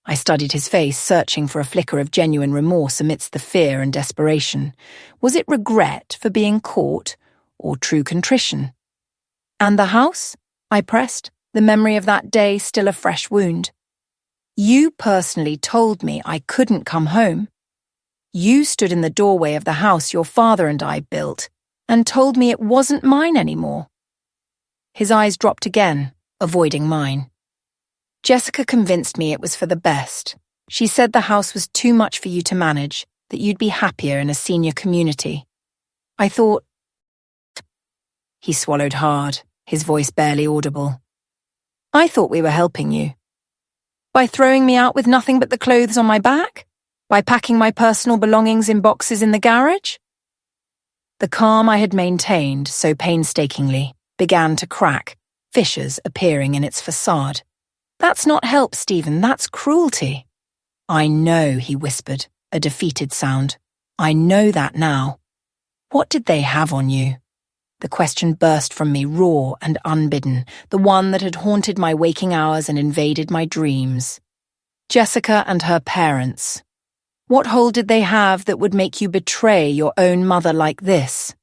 Speaker 1: I studied his face, searching for a flicker of genuine remorse amidst the fear and desperation. Was it regret for being caught, or true contrition? "And the house?" I pressed, the memory of that day still a fresh wound. "You personally told me I couldn't come home. You stood in the doorway of the house your father and I built and told me it wasn't mine anymore." His eyes dropped again, avoiding mine. "Jessica convinced me it was for the best. She said the house was too much for you to manage, that you'd be happier in a senior community. I thought—" He swallowed hard, his voice barely audible. "I thought we were helping you. By throwing me out with nothing but the clothes on my back? By packing my personal belongings in boxes in the garage?" The calm I had maintained so painstakingly began to crack, fissures appearing in its facade. "That's not help, Stephen, that's cruelty." "I know," he whispered, a defeated sound. "I know that now. What did they have on you?" The question burst from me raw and unbidden, the one that had haunted my waking hours and invaded my dreams. Jessica and her parents. What hold did they have that would make you betray your own mother like this?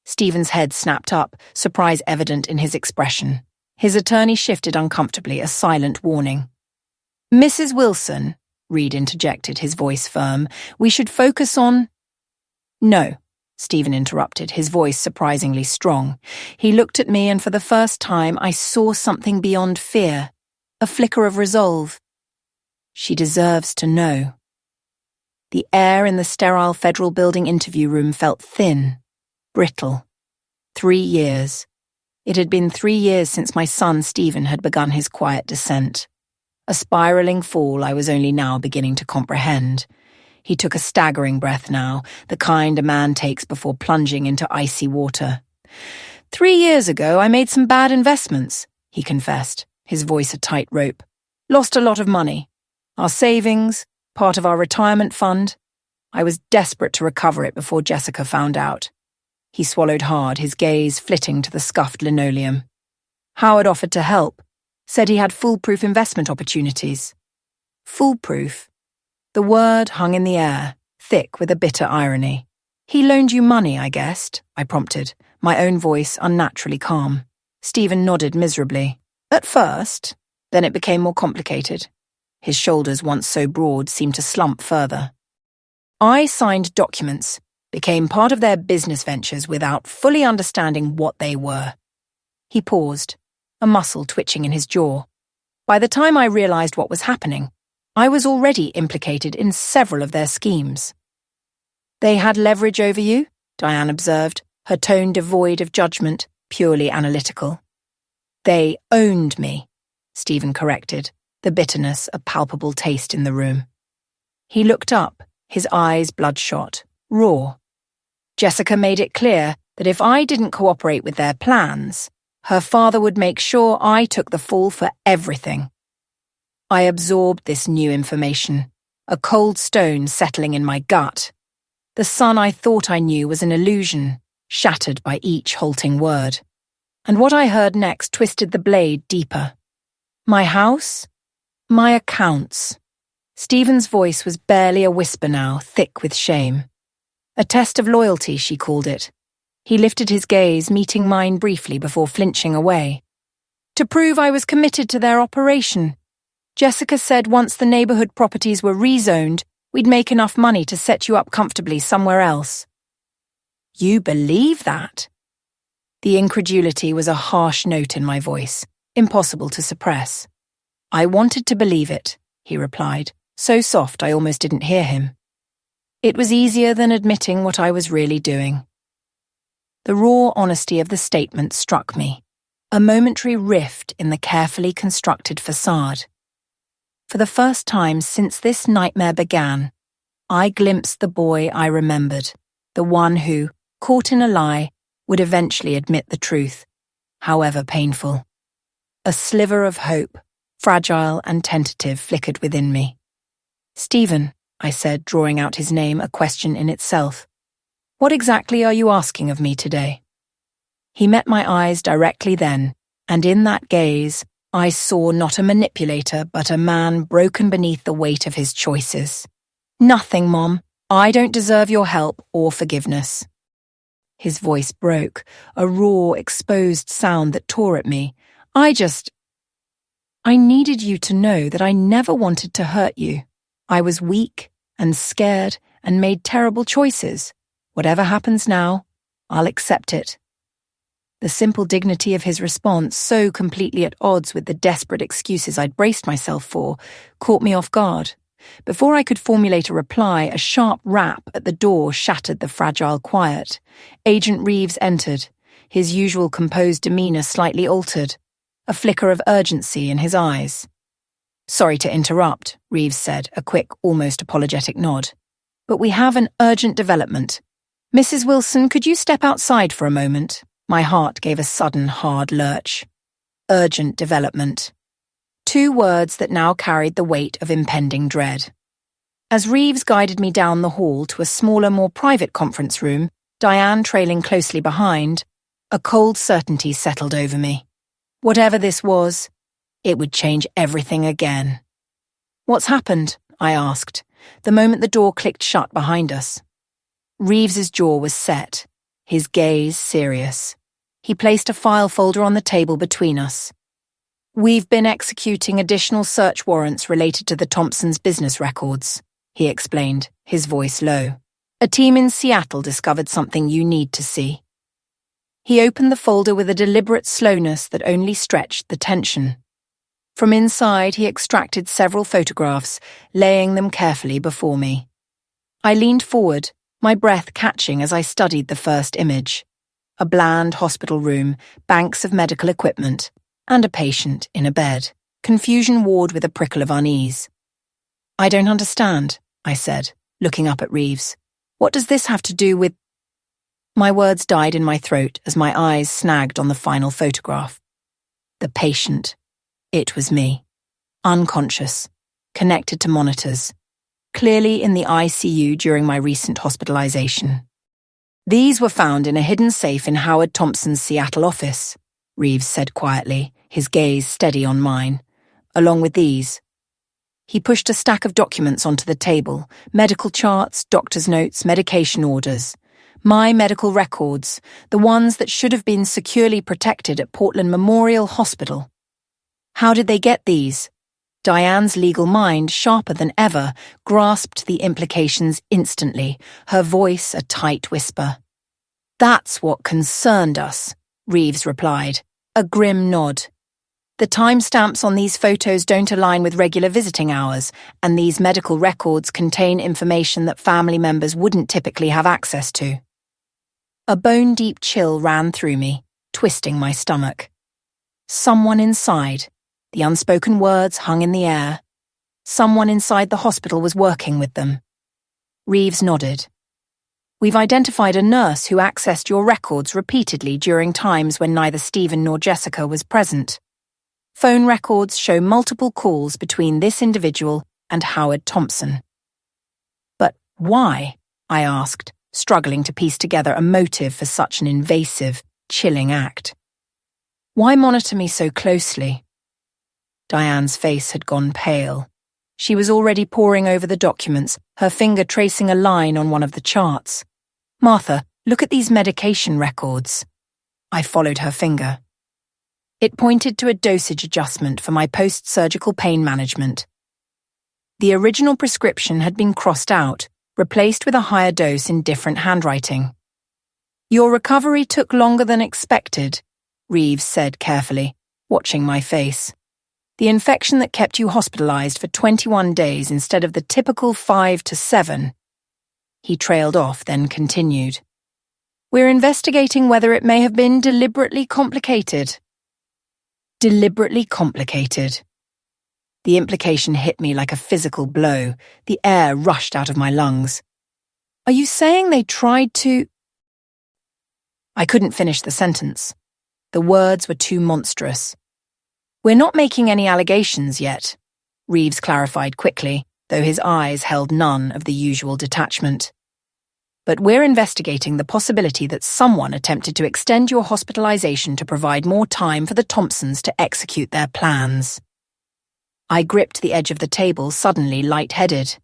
Speaker 1: Stephen's head snapped up, surprise evident in his expression. His attorney shifted uncomfortably, a silent warning. "Mrs. Wilson," Reed interjected, his voice firm, "we should focus on—" "No," Stephen interrupted, his voice surprisingly strong. He looked at me, and for the first time I saw something beyond fear, a flicker of resolve. "She deserves to know." The air in the sterile federal building interview room felt thin, brittle. 3 years. It had been 3 years since my son Stephen had begun his quiet descent. A spiraling fall I was only now beginning to comprehend. He took a staggering breath now, the kind a man takes before plunging into icy water. 3 years ago I made some bad investments, he confessed, his voice a tightrope. Lost a lot of money. Our savings, part of our retirement fund. I was desperate to recover it before Jessica found out. He swallowed hard, his gaze flitting to the scuffed linoleum. Howard offered to help, said he had foolproof investment opportunities. Foolproof? The word hung in the air, thick with a bitter irony. He loaned you money, I guessed, I prompted, my own voice unnaturally calm. Stephen nodded miserably. At first, then it became more complicated. His shoulders, once so broad, seemed to slump further. I signed documents, became part of their business ventures without fully understanding what they were. He paused, a muscle twitching in his jaw. By the time I realized what was happening, I was already implicated in several of their schemes. They had leverage over you, Diane observed, her tone devoid of judgment, purely analytical. They owned me, Stephen corrected, the bitterness a palpable taste in the room. He looked up, his eyes bloodshot, raw. Jessica made it clear that if I didn't cooperate with their plans, her father would make sure I took the fall for everything. I absorbed this new information, a cold stone settling in my gut. The son I thought I knew was an illusion, shattered by each halting word. And what I heard next twisted the blade deeper. My house? My accounts. Stephen's voice was barely a whisper now, thick with shame. A test of loyalty, she called it. He lifted his gaze, meeting mine briefly before flinching away. To prove I was committed to their operation. Jessica said once the neighborhood properties were rezoned, we'd make enough money to set you up comfortably somewhere else. You believe that? The incredulity was a harsh note in my voice, impossible to suppress. I wanted to believe it, he replied, so soft I almost didn't hear him. It was easier than admitting what I was really doing. The raw honesty of the statement struck me, a momentary rift in the carefully constructed facade. For the first time since this nightmare began, I glimpsed the boy I remembered, the one who, caught in a lie, would eventually admit the truth, however painful. A sliver of hope, fragile and tentative, flickered within me. "Stephen," I said, drawing out his name, a question in itself. "What exactly are you asking of me today?" He met my eyes directly then, and in that gaze, I saw not a manipulator but a man broken beneath the weight of his choices. "Nothing, Mom. I don't deserve your help or forgiveness." His voice broke, a raw, exposed sound that tore at me. I needed you to know that I never wanted to hurt you. I was weak and scared and made terrible choices. Whatever happens now, I'll accept it. The simple dignity of his response, so completely at odds with the desperate excuses I'd braced myself for, caught me off guard. Before I could formulate a reply, a sharp rap at the door shattered the fragile quiet. Agent Reeves entered, his usual composed demeanour slightly altered, a flicker of urgency in his eyes. "Sorry to interrupt," Reeves said, a quick, almost apologetic nod. "But we have an urgent development. Mrs. Wilson, could you step outside for a moment?" My heart gave a sudden, hard lurch. Urgent development. 2 words that now carried the weight of impending dread. As Reeves guided me down the hall to a smaller, more private conference room, Diane trailing closely behind, a cold certainty settled over me. Whatever this was, it would change everything again. "What's happened?" I asked, the moment the door clicked shut behind us. Reeves's jaw was set, his gaze serious. He placed a file folder on the table between us. "We've been executing additional search warrants related to the Thompsons' business records," he explained, his voice low. "A team in Seattle discovered something you need to see." He opened the folder with a deliberate slowness that only stretched the tension. From inside, he extracted several photographs, laying them carefully before me. I leaned forward, my breath catching as I studied the first image. A bland hospital room, banks of medical equipment, and a patient in a bed, confusion ward with a prickle of unease. "I don't understand," I said, looking up at Reeves. "What does this have to do with—" My words died in my throat as my eyes snagged on the final photograph. The patient. It was me. Unconscious. Connected to monitors. Clearly in the ICU during my recent hospitalization. "These were found in a hidden safe in Howard Thompson's Seattle office," Reeves said quietly, his gaze steady on mine. "Along with these." He pushed a stack of documents onto the table, medical charts, doctor's notes, medication orders. My medical records, the ones that should have been securely protected at Portland Memorial Hospital. How did they get these? Diane's legal mind, sharper than ever, grasped the implications instantly, her voice a tight whisper. "That's what concerned us," Reeves replied, a grim nod. "The timestamps on these photos don't align with regular visiting hours, and these medical records contain information that family members wouldn't typically have access to." A bone-deep chill ran through me, twisting my stomach. Someone inside. The unspoken words hung in the air. Someone inside the hospital was working with them. Reeves nodded. "We've identified a nurse who accessed your records repeatedly during times when neither Stephen nor Jessica was present. Phone records show multiple calls between this individual and Howard Thompson." "But why?" I asked, struggling to piece together a motive for such an invasive, chilling act. "Why monitor me so closely?" Diane's face had gone pale. She was already poring over the documents, her finger tracing a line on one of the charts. "Martha, look at these medication records." I followed her finger. It pointed to a dosage adjustment for my post-surgical pain management. The original prescription had been crossed out, replaced with a higher dose in different handwriting. "Your recovery took longer than expected," Reeves said carefully, watching my face. The infection that kept you hospitalized for 21 days instead of the typical 5 to 7. He trailed off, then continued. We're investigating whether it may have been deliberately complicated. Deliberately complicated. The implication hit me like a physical blow. The air rushed out of my lungs. Are you saying they tried to... I couldn't finish the sentence. The words were too monstrous. We're not making any allegations yet, Reeves clarified quickly, though his eyes held none of the usual detachment. But we're investigating the possibility that someone attempted to extend your hospitalization to provide more time for the Thompsons to execute their plans. I gripped the edge of the table, suddenly lightheaded.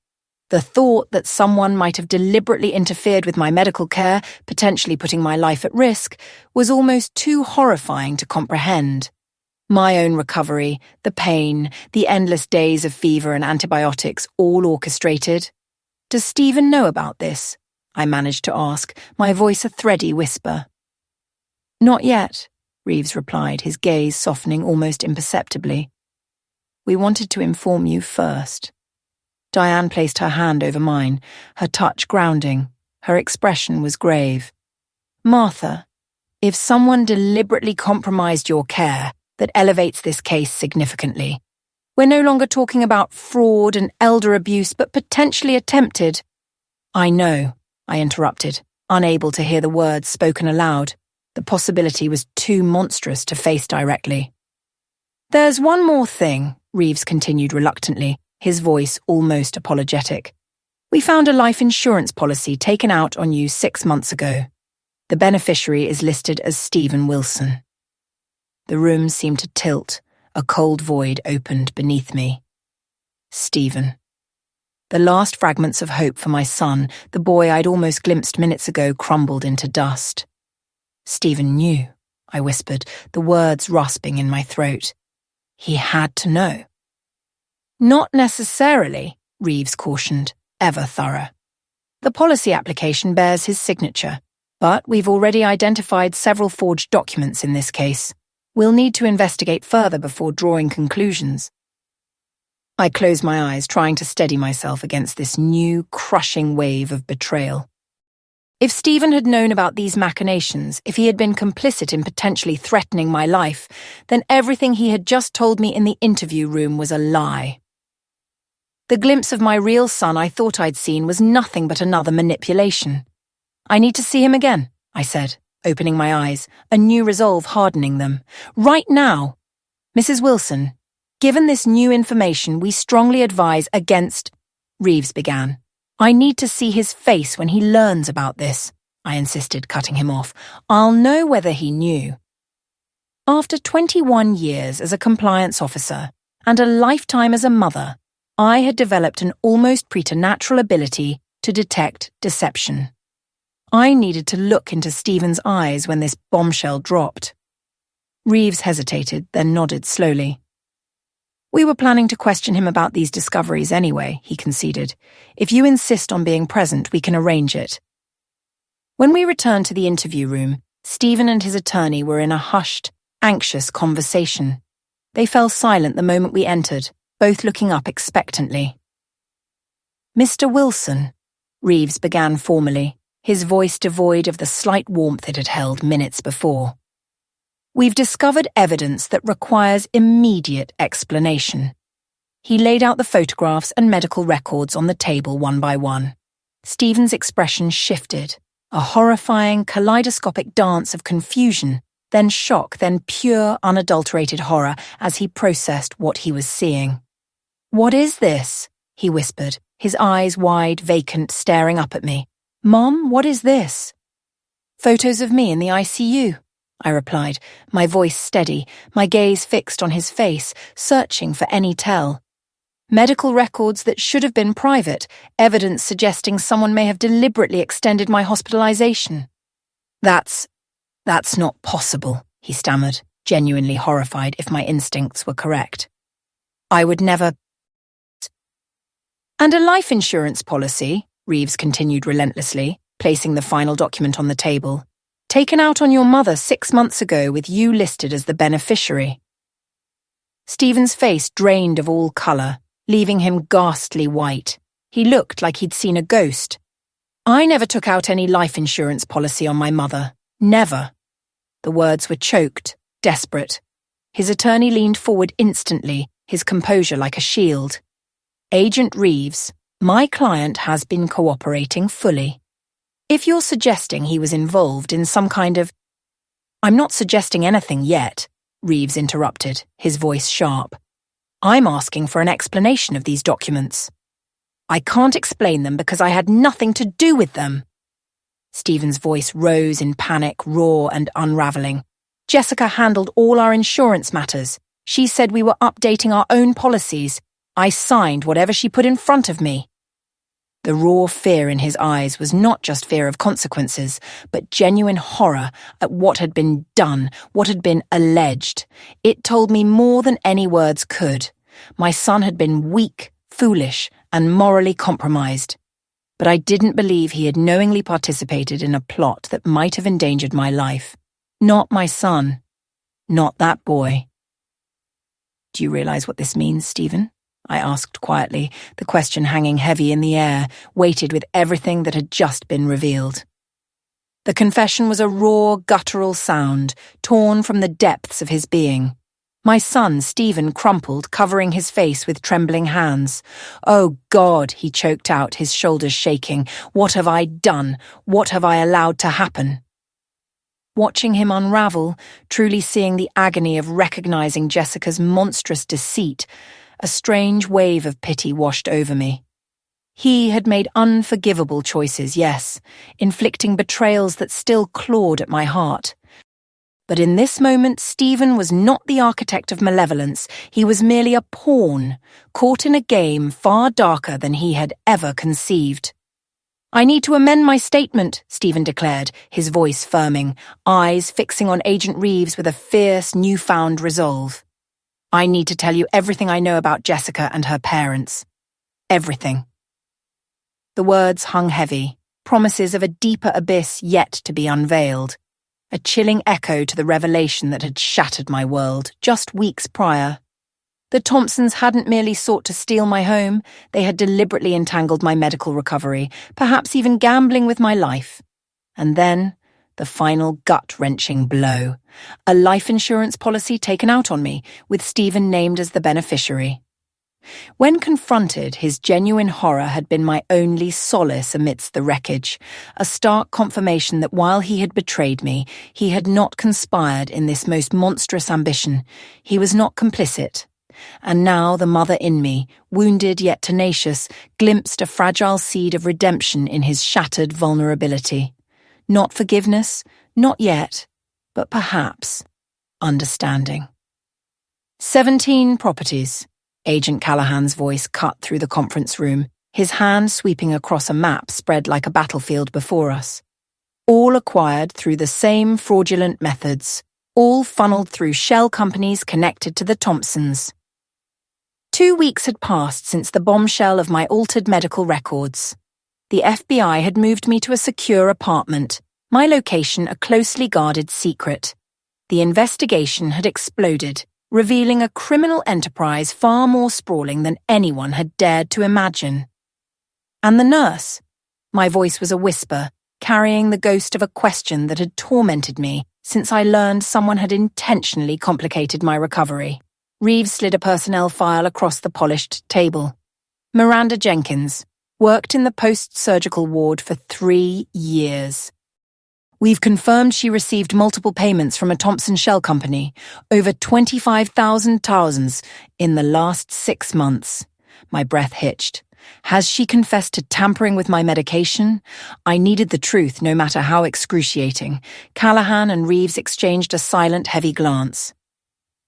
Speaker 1: The thought that someone might have deliberately interfered with my medical care, potentially putting my life at risk, was almost too horrifying to comprehend. My own recovery, the pain, the endless days of fever and antibiotics, all orchestrated. Does Stephen know about this? I managed to ask, my voice a thready whisper. Not yet, Reeves replied, his gaze softening almost imperceptibly. We wanted to inform you first. Diane placed her hand over mine, her touch grounding. Her expression was grave. Martha, if someone deliberately compromised your care, that elevates this case significantly. We're no longer talking about fraud and elder abuse, but potentially attempted. I know, I interrupted, unable to hear the words spoken aloud. The possibility was too monstrous to face directly. There's one more thing, Reeves continued reluctantly, his voice almost apologetic. We found a life insurance policy taken out on you 6 months ago. The beneficiary is listed as Stephen Wilson. The room seemed to tilt. A cold void opened beneath me. Stephen. The last fragments of hope for my son, the boy I'd almost glimpsed minutes ago, crumbled into dust. Stephen knew, I whispered, the words rasping in my throat. He had to know. Not necessarily, Reeves cautioned, ever thorough. The policy application bears his signature, but we've already identified several forged documents in this case. We'll need to investigate further before drawing conclusions. I closed my eyes, trying to steady myself against this new, crushing wave of betrayal. If Stephen had known about these machinations, if he had been complicit in potentially threatening my life, then everything he had just told me in the interview room was a lie. The glimpse of my real son I thought I'd seen was nothing but another manipulation. I need to see him again, I said, opening my eyes, a new resolve hardening them. Right now! Mrs. Wilson, given this new information, we strongly advise against... Reeves began. I need to see his face when he learns about this, I insisted, cutting him off. I'll know whether he knew. After 21 years as a compliance officer and a lifetime as a mother, I had developed an almost preternatural ability to detect deception. I needed to look into Stephen's eyes when this bombshell dropped. Reeves hesitated, then nodded slowly. We were planning to question him about these discoveries anyway, he conceded. If you insist on being present, we can arrange it. When we returned to the interview room, Stephen and his attorney were in a hushed, anxious conversation. They fell silent the moment we entered, both looking up expectantly. Mr. Wilson, Reeves began formally, his voice devoid of the slight warmth it had held minutes before. We've discovered evidence that requires immediate explanation. He laid out the photographs and medical records on the table one by one. Stephen's expression shifted, a horrifying, kaleidoscopic dance of confusion, then shock, then pure, unadulterated horror as he processed what he was seeing. What is this? He whispered, his eyes wide, vacant, staring up at me. Mom, what is this? Photos of me in the ICU, I replied, my voice steady, my gaze fixed on his face, searching for any tell. Medical records that should have been private, evidence suggesting someone may have deliberately extended my hospitalization. That's not possible, he stammered, genuinely horrified if my instincts were correct. I would never... And a life insurance policy, Reeves continued relentlessly, placing the final document on the table. Taken out on your mother 6 months ago with you listed as the beneficiary. Stephen's face drained of all colour, leaving him ghastly white. He looked like he'd seen a ghost. I never took out any life insurance policy on my mother. Never. The words were choked, desperate. His attorney leaned forward instantly, his composure like a shield. Agent Reeves, my client has been cooperating fully. If you're suggesting he was involved in some kind of... I'm not suggesting anything yet, Reeves interrupted, his voice sharp. I'm asking for an explanation of these documents. I can't explain them because I had nothing to do with them. Stephen's voice rose in panic, raw and unravelling. Jessica handled all our insurance matters. She said we were updating our own policies. I signed whatever she put in front of me. The raw fear in his eyes was not just fear of consequences, but genuine horror at what had been done, what had been alleged. It told me more than any words could. My son had been weak, foolish, and morally compromised. But I didn't believe he had knowingly participated in a plot that might have endangered my life. Not my son. Not that boy. Do you realize what this means, Stephen? I asked quietly, the question hanging heavy in the air, weighted with everything that had just been revealed. The confession was a raw, guttural sound, torn from the depths of his being. My son, Stephen, crumpled, covering his face with trembling hands. "Oh, God," he choked out, his shoulders shaking. "What have I done? What have I allowed to happen?" Watching him unravel, truly seeing the agony of recognizing Jessica's monstrous deceit, a strange wave of pity washed over me. He had made unforgivable choices, yes, inflicting betrayals that still clawed at my heart. But in this moment, Stephen was not the architect of malevolence. He was merely a pawn, caught in a game far darker than he had ever conceived. "I need to amend my statement," Stephen declared, his voice firming, eyes fixing on Agent Reeves with a fierce, newfound resolve. "I need to tell you everything I know about Jessica and her parents. Everything." The words hung heavy, promises of a deeper abyss yet to be unveiled. A chilling echo to the revelation that had shattered my world just weeks prior. The Thompsons hadn't merely sought to steal my home, they had deliberately entangled my medical recovery, perhaps even gambling with my life. And then, the final gut-wrenching blow. A life insurance policy taken out on me, with Stephen named as the beneficiary. When confronted, his genuine horror had been my only solace amidst the wreckage, a stark confirmation that while he had betrayed me, he had not conspired in this most monstrous ambition. He was not complicit. And now the mother in me, wounded yet tenacious, glimpsed a fragile seed of redemption in his shattered vulnerability. Not forgiveness, not yet, but perhaps understanding. 17 properties. Agent Callahan's voice cut through the conference room, his hand sweeping across a map spread like a battlefield before us. All acquired through the same fraudulent methods, all funneled through shell companies connected to the Thompsons. 2 weeks had passed since the bombshell of my altered medical records. The FBI had moved me to a secure apartment, my location a closely guarded secret. The investigation had exploded, revealing a criminal enterprise far more sprawling than anyone had dared to imagine. And the nurse? My voice was a whisper, carrying the ghost of a question that had tormented me since I learned someone had intentionally complicated my recovery. Reeves slid a personnel file across the polished table. Miranda Jenkins, worked in the post-surgical ward for 3 years. We've confirmed she received multiple payments from a Thompson shell company, over 25,000 thousands in the last 6 months. My breath hitched. Has she confessed to tampering with my medication? I needed the truth, no matter how excruciating. Callahan and Reeves exchanged a silent, heavy glance.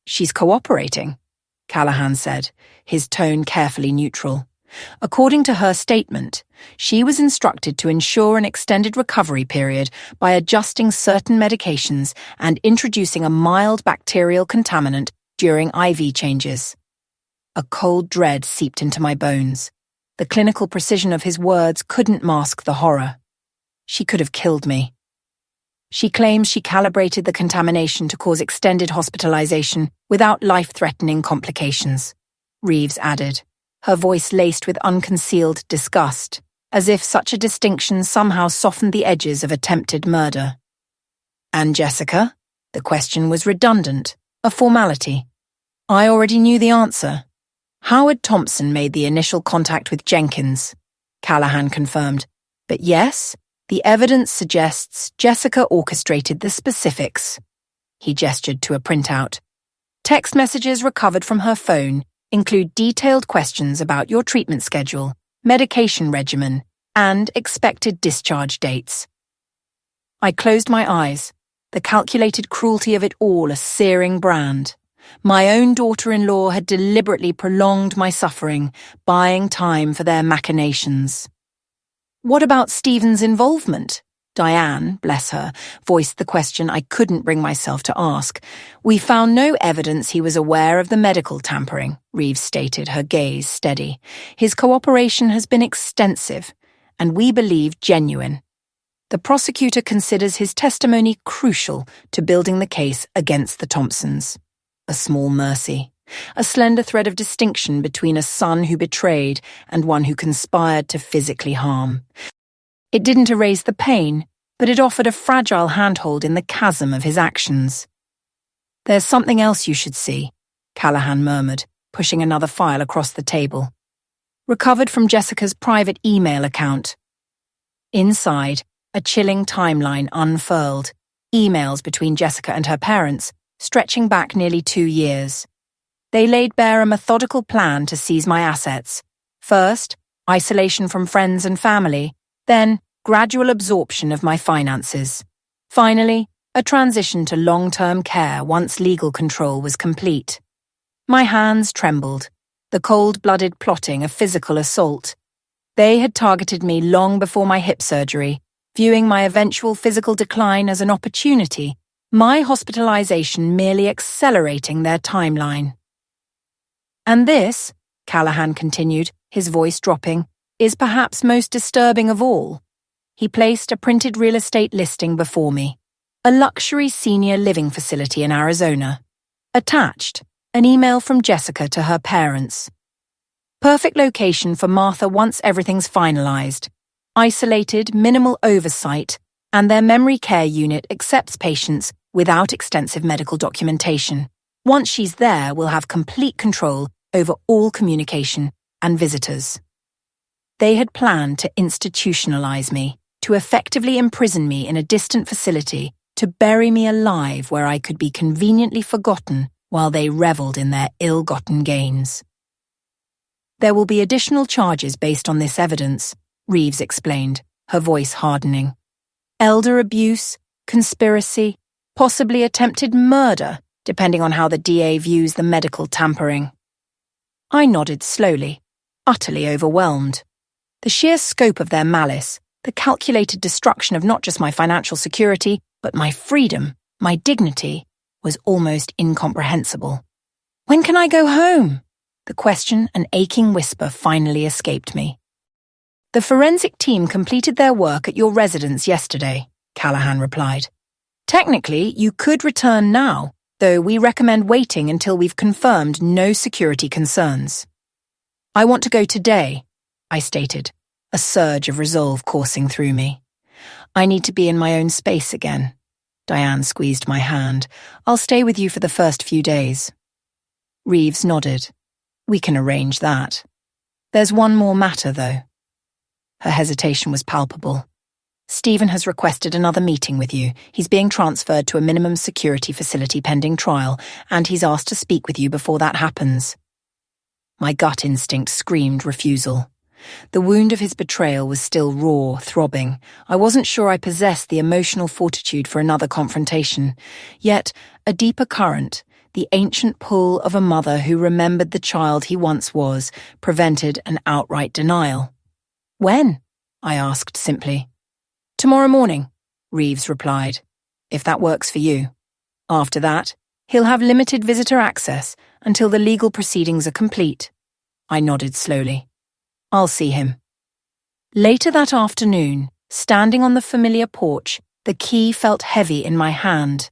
Speaker 1: "She's cooperating," Callahan said, his tone carefully neutral. According to her statement, she was instructed to ensure an extended recovery period by adjusting certain medications and introducing a mild bacterial contaminant during IV changes. A cold dread seeped into my bones. The clinical precision of his words couldn't mask the horror. She could have killed me. She claims she calibrated the contamination to cause extended hospitalization without life-threatening complications, Reeves added, her voice laced with unconcealed disgust, as if such a distinction somehow softened the edges of attempted murder. And Jessica? The question was redundant, a formality. I already knew the answer. Howard Thompson made the initial contact with Jenkins, Callahan confirmed. But yes, the evidence suggests Jessica orchestrated the specifics. He gestured to a printout. Text messages recovered from her phone include detailed questions about your treatment schedule, medication regimen, and expected discharge dates. I closed my eyes, the calculated cruelty of it all a searing brand. My own daughter-in-law had deliberately prolonged my suffering, buying time for their machinations. What about Stephen's involvement? Diane, bless her, voiced the question I couldn't bring myself to ask. We found no evidence he was aware of the medical tampering, Reeves stated, her gaze steady. His cooperation has been extensive, and we believe genuine. The prosecutor considers his testimony crucial to building the case against the Thompsons. A small mercy, a slender thread of distinction between a son who betrayed and one who conspired to physically harm. It didn't erase the pain, but it offered a fragile handhold in the chasm of his actions. There's something else you should see, Callahan murmured, pushing another file across the table. Recovered from Jessica's private email account. Inside, a chilling timeline unfurled, emails between Jessica and her parents, stretching back nearly 2 years. They laid bare a methodical plan to seize my assets. First, isolation from friends and family, then gradual absorption of my finances. Finally, a transition to long-term care once legal control was complete. My hands trembled, the cold-blooded plotting of physical assault. They had targeted me long before my hip surgery, viewing my eventual physical decline as an opportunity, my hospitalization merely accelerating their timeline. And this, Callahan continued, his voice dropping, is perhaps most disturbing of all. He placed a printed real estate listing before me, a luxury senior living facility in Arizona. Attached, an email from Jessica to her parents. Perfect location for Martha once everything's finalized. Isolated, minimal oversight, and their memory care unit accepts patients without extensive medical documentation. Once she's there, we'll have complete control over all communication and visitors. They had planned to institutionalize me, to effectively imprison me in a distant facility, to bury me alive where I could be conveniently forgotten while they reveled in their ill-gotten gains. There will be additional charges based on this evidence, Reeves explained, her voice hardening. Elder abuse, conspiracy, possibly attempted murder, depending on how the DA views the medical tampering. I nodded slowly, utterly overwhelmed. The sheer scope of their malice, the calculated destruction of not just my financial security, but my freedom, my dignity, was almost incomprehensible. When can I go home? The question, an aching whisper, finally escaped me. The forensic team completed their work at your residence yesterday, Callahan replied. Technically, you could return now, though we recommend waiting until we've confirmed no security concerns. I want to go today, I stated, a surge of resolve coursing through me. I need to be in my own space again. Diane squeezed my hand. I'll stay with you for the first few days. Reeves nodded. We can arrange that. There's one more matter, though. Her hesitation was palpable. Stephen has requested another meeting with you. He's being transferred to a minimum security facility pending trial, and he's asked to speak with you before that happens. My gut instinct screamed refusal. The wound of his betrayal was still raw, throbbing. I wasn't sure I possessed the emotional fortitude for another confrontation. Yet, a deeper current, the ancient pull of a mother who remembered the child he once was, prevented an outright denial. When? I asked simply. Tomorrow morning, Reeves replied, if that works for you. After that, he'll have limited visitor access until the legal proceedings are complete. I nodded slowly. I'll see him. Later that afternoon, standing on the familiar porch, The key felt heavy in my hand.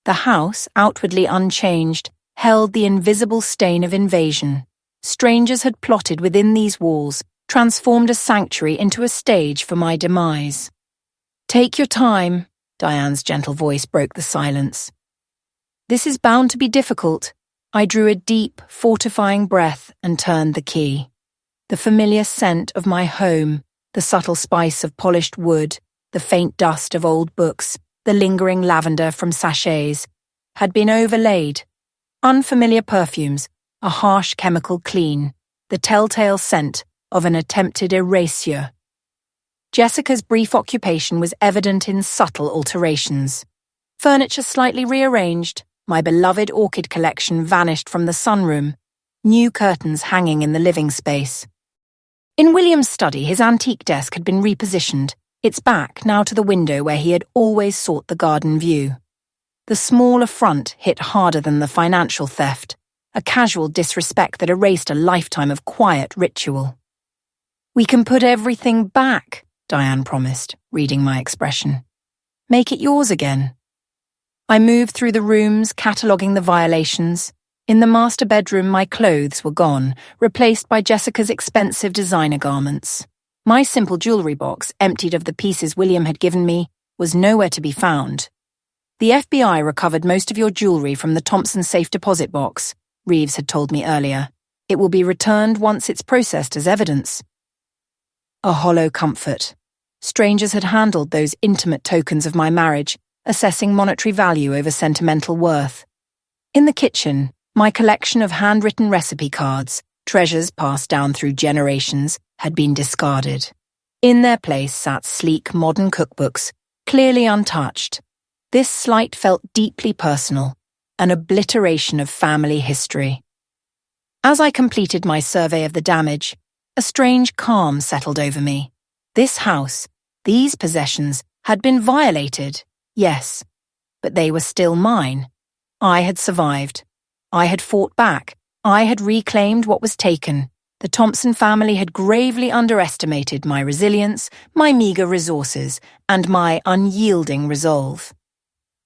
Speaker 1: The house, outwardly unchanged, held the invisible stain of invasion. Strangers had plotted within these walls, transformed a sanctuary into a stage for my demise. "Take your time," Diane's gentle voice broke the silence. "This is bound to be difficult." I drew a deep, fortifying breath and turned the key. The familiar scent of my home, the subtle spice of polished wood, the faint dust of old books, the lingering lavender from sachets, had been overlaid. Unfamiliar perfumes, a harsh chemical clean, the telltale scent of an attempted erasure. Jessica's brief occupation was evident in subtle alterations. Furniture slightly rearranged, my beloved orchid collection vanished from the sunroom, new curtains hanging in the living space. In William's study, his antique desk had been repositioned, its back now to the window where he had always sought the garden view. The small affront hit harder than the financial theft, a casual disrespect that erased a lifetime of quiet ritual. "We can put everything back," Diane promised, reading my expression. "Make it yours again." I moved through the rooms, cataloguing the violations. In the master bedroom, my clothes were gone, replaced by Jessica's expensive designer garments. My simple jewellery box, emptied of the pieces William had given me, was nowhere to be found. "The FBI recovered most of your jewellery from the Thompson safe deposit box," Reeves had told me earlier. "It will be returned once it's processed as evidence." A hollow comfort. Strangers had handled those intimate tokens of my marriage, assessing monetary value over sentimental worth. In the kitchen, my collection of handwritten recipe cards, treasures passed down through generations, had been discarded. In their place sat sleek modern cookbooks, clearly untouched. This slight felt deeply personal, an obliteration of family history. As I completed my survey of the damage, a strange calm settled over me. This house, these possessions, had been violated, yes, but they were still mine. I had survived. I had fought back. I had reclaimed what was taken. The Thompson family had gravely underestimated my resilience, my meagre resources, and my unyielding resolve.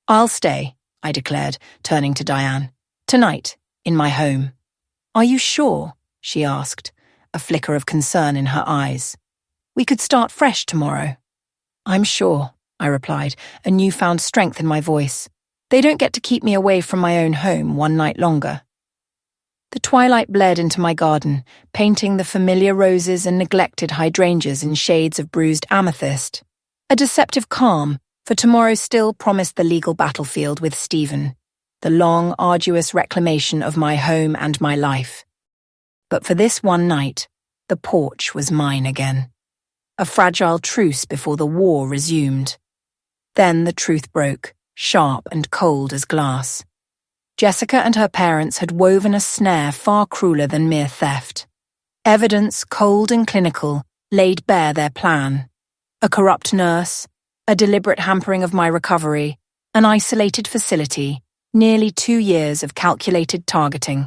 Speaker 1: "I'll stay," I declared, turning to Diane. "Tonight, in my home." "Are you sure?" she asked, a flicker of concern in her eyes. "We could start fresh tomorrow." "I'm sure," I replied, a newfound strength in my voice. "They don't get to keep me away from my own home one night longer." The twilight bled into my garden, painting the familiar roses and neglected hydrangeas in shades of bruised amethyst. A deceptive calm, for tomorrow still promised the legal battlefield with Stephen, the long, arduous reclamation of my home and my life. But for this one night, the porch was mine again. A fragile truce before the war resumed. Then the truth broke, sharp and cold as glass. Jessica and her parents had woven a snare far crueler than mere theft. Evidence, cold and clinical, laid bare their plan. A corrupt nurse, a deliberate hampering of my recovery, an isolated facility, nearly 2 years of calculated targeting.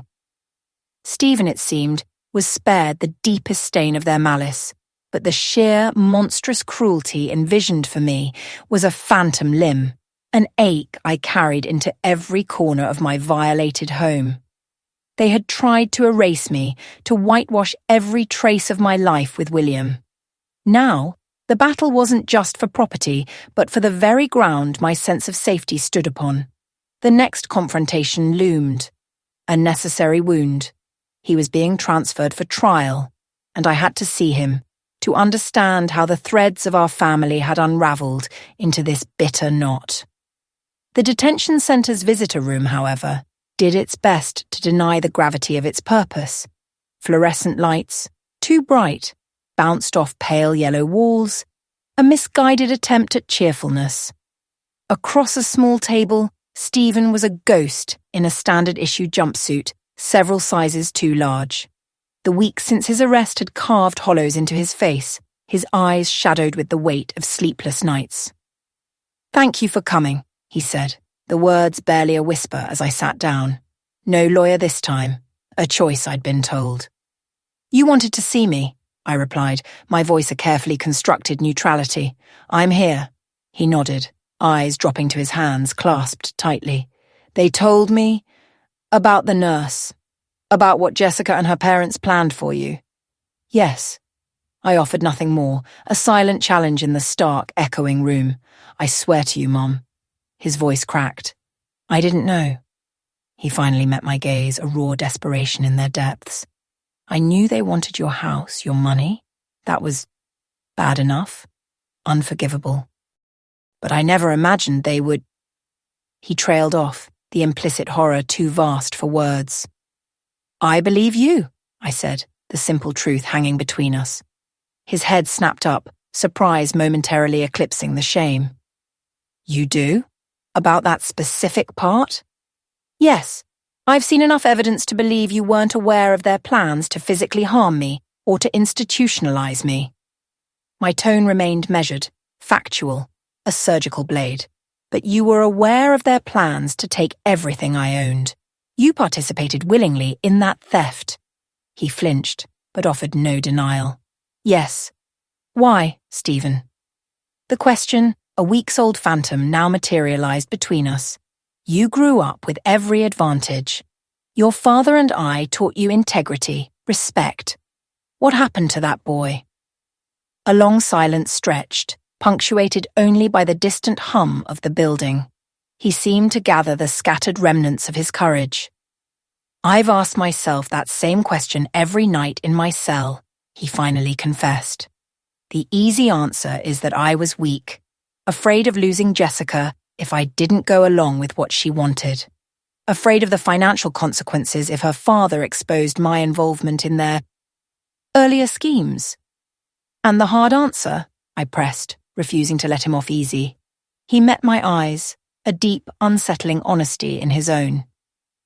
Speaker 1: Stephen, it seemed, was spared the deepest stain of their malice, but the sheer, monstrous cruelty envisioned for me was a phantom limb. An ache I carried into every corner of my violated home. They had tried to erase me, to whitewash every trace of my life with William. Now, the battle wasn't just for property, but for the very ground my sense of safety stood upon. The next confrontation loomed. A necessary wound. He was being transferred for trial, and I had to see him, to understand how the threads of our family had unravelled into this bitter knot. The detention centre's visitor room, however, did its best to deny the gravity of its purpose. Fluorescent lights, too bright, bounced off pale yellow walls, a misguided attempt at cheerfulness. Across a small table, Stephen was a ghost in a standard-issue jumpsuit, several sizes too large. The week since his arrest had carved hollows into his face, his eyes shadowed with the weight of sleepless nights. "Thank you for coming," he said, the words barely a whisper as I sat down. No lawyer this time, a choice I'd been told. "You wanted to see me," I replied, my voice a carefully constructed neutrality. "I'm here." He nodded. eyes dropping to his hands clasped tightly. They told me about the nurse, about what Jessica and her parents planned for you. Yes. I offered nothing more, a silent challenge in the stark, echoing room. I swear to you, Mom. His voice cracked. I didn't know. He finally met my gaze, a raw desperation in their depths. I knew they wanted your house, your money. That was bad enough, unforgivable. But I never imagined they would... He trailed off, the implicit horror too vast for words. I believe you, I said, the simple truth hanging between us. His head snapped up, surprise momentarily eclipsing the shame. You do? About that specific part? Yes. I've seen enough evidence to believe you weren't aware of their plans to physically harm me or to institutionalize me. My tone remained measured, factual, a surgical blade. But you were aware of their plans to take everything I owned. You participated willingly in that theft. He flinched, but offered no denial. Yes. Why, Stephen? The question, a weeks-old phantom, now materialized between us. You grew up with every advantage. Your father and I taught you integrity, respect. What happened to that boy? A long silence stretched, punctuated only by the distant hum of the building. He seemed to gather the scattered remnants of his courage. I've asked myself that same question every night in my cell, he finally confessed. The easy answer is that I was weak, afraid of losing Jessica if I didn't go along with what she wanted, afraid of the financial consequences if her father exposed my involvement in their earlier schemes. And the hard answer, I pressed, refusing to let him off easy. He met my eyes, a deep, unsettling honesty in his own.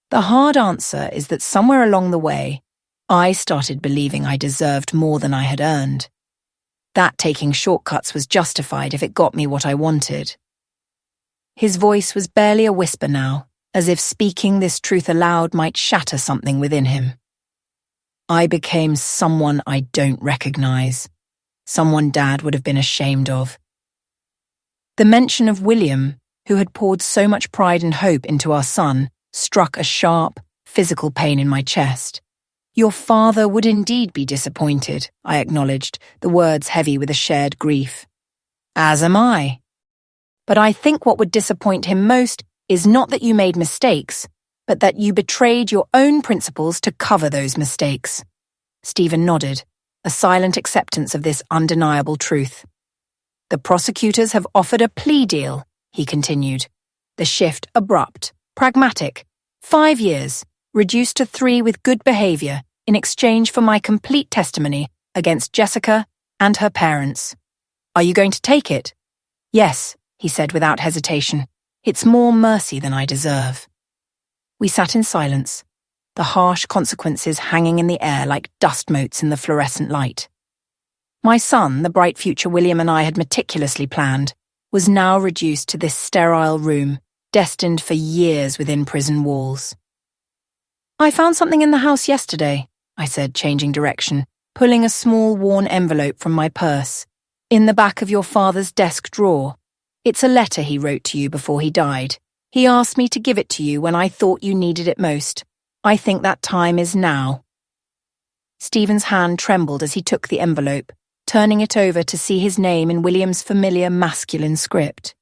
Speaker 1: The hard answer is that somewhere along the way, I started believing I deserved more than I had earned. That taking shortcuts was justified if it got me what I wanted. His voice was barely a whisper now, as if speaking this truth aloud might shatter something within him. I became someone I don't recognize, someone Dad would have been ashamed of. The mention of William, who had poured so much pride and hope into our son, struck a sharp, physical pain in my chest. Your father would indeed be disappointed, I acknowledged, the words heavy with a shared grief. As am I. But I think what would disappoint him most is not that you made mistakes, but that you betrayed your own principles to cover those mistakes. Stephen nodded, a silent acceptance of this undeniable truth. The prosecutors have offered a plea deal, he continued. The shift abrupt, pragmatic. 5 years, reduced to 3 with good behavior in exchange for my complete testimony against Jessica and her parents. Are you going to take it? Yes, he said without hesitation. It's more mercy than I deserve. We sat in silence, the harsh consequences hanging in the air like dust motes in the fluorescent light. My son, the bright future William and I had meticulously planned, was now reduced to this sterile room, destined for years within prison walls. I found something in the house yesterday, I said, changing direction, pulling a small worn envelope from my purse. In the back of your father's desk drawer. It's a letter he wrote to you before he died. He asked me to give it to you when I thought you needed it most. I think that time is now. Stephen's hand trembled as he took the envelope, turning it over to see his name in William's familiar masculine script.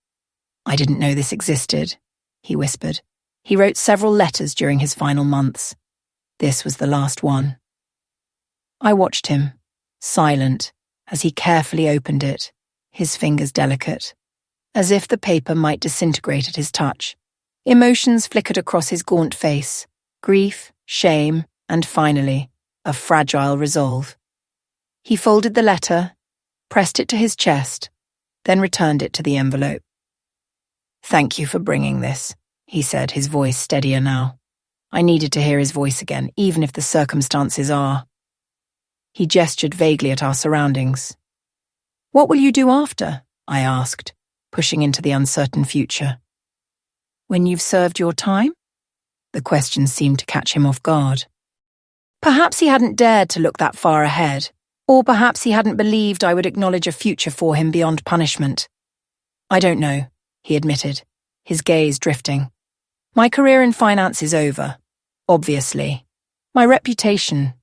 Speaker 1: I didn't know this existed, he whispered. He wrote several letters during his final months. This was the last one. I watched him, silent, as he carefully opened it, his fingers delicate, as if the paper might disintegrate at his touch. Emotions flickered across his gaunt face, grief, shame, and finally, a fragile resolve. He folded the letter, pressed it to his chest, then returned it to the envelope. Thank you for bringing this, he said, his voice steadier now. I needed to hear his voice again, even if the circumstances are. He gestured vaguely at our surroundings. What will you do after? I asked, pushing into the uncertain future. When you've served your time? The question seemed to catch him off guard. Perhaps he hadn't dared to look that far ahead, or perhaps he hadn't believed I would acknowledge a future for him beyond punishment. I don't know, he admitted, his gaze drifting. My career in finance is over, obviously. My reputation.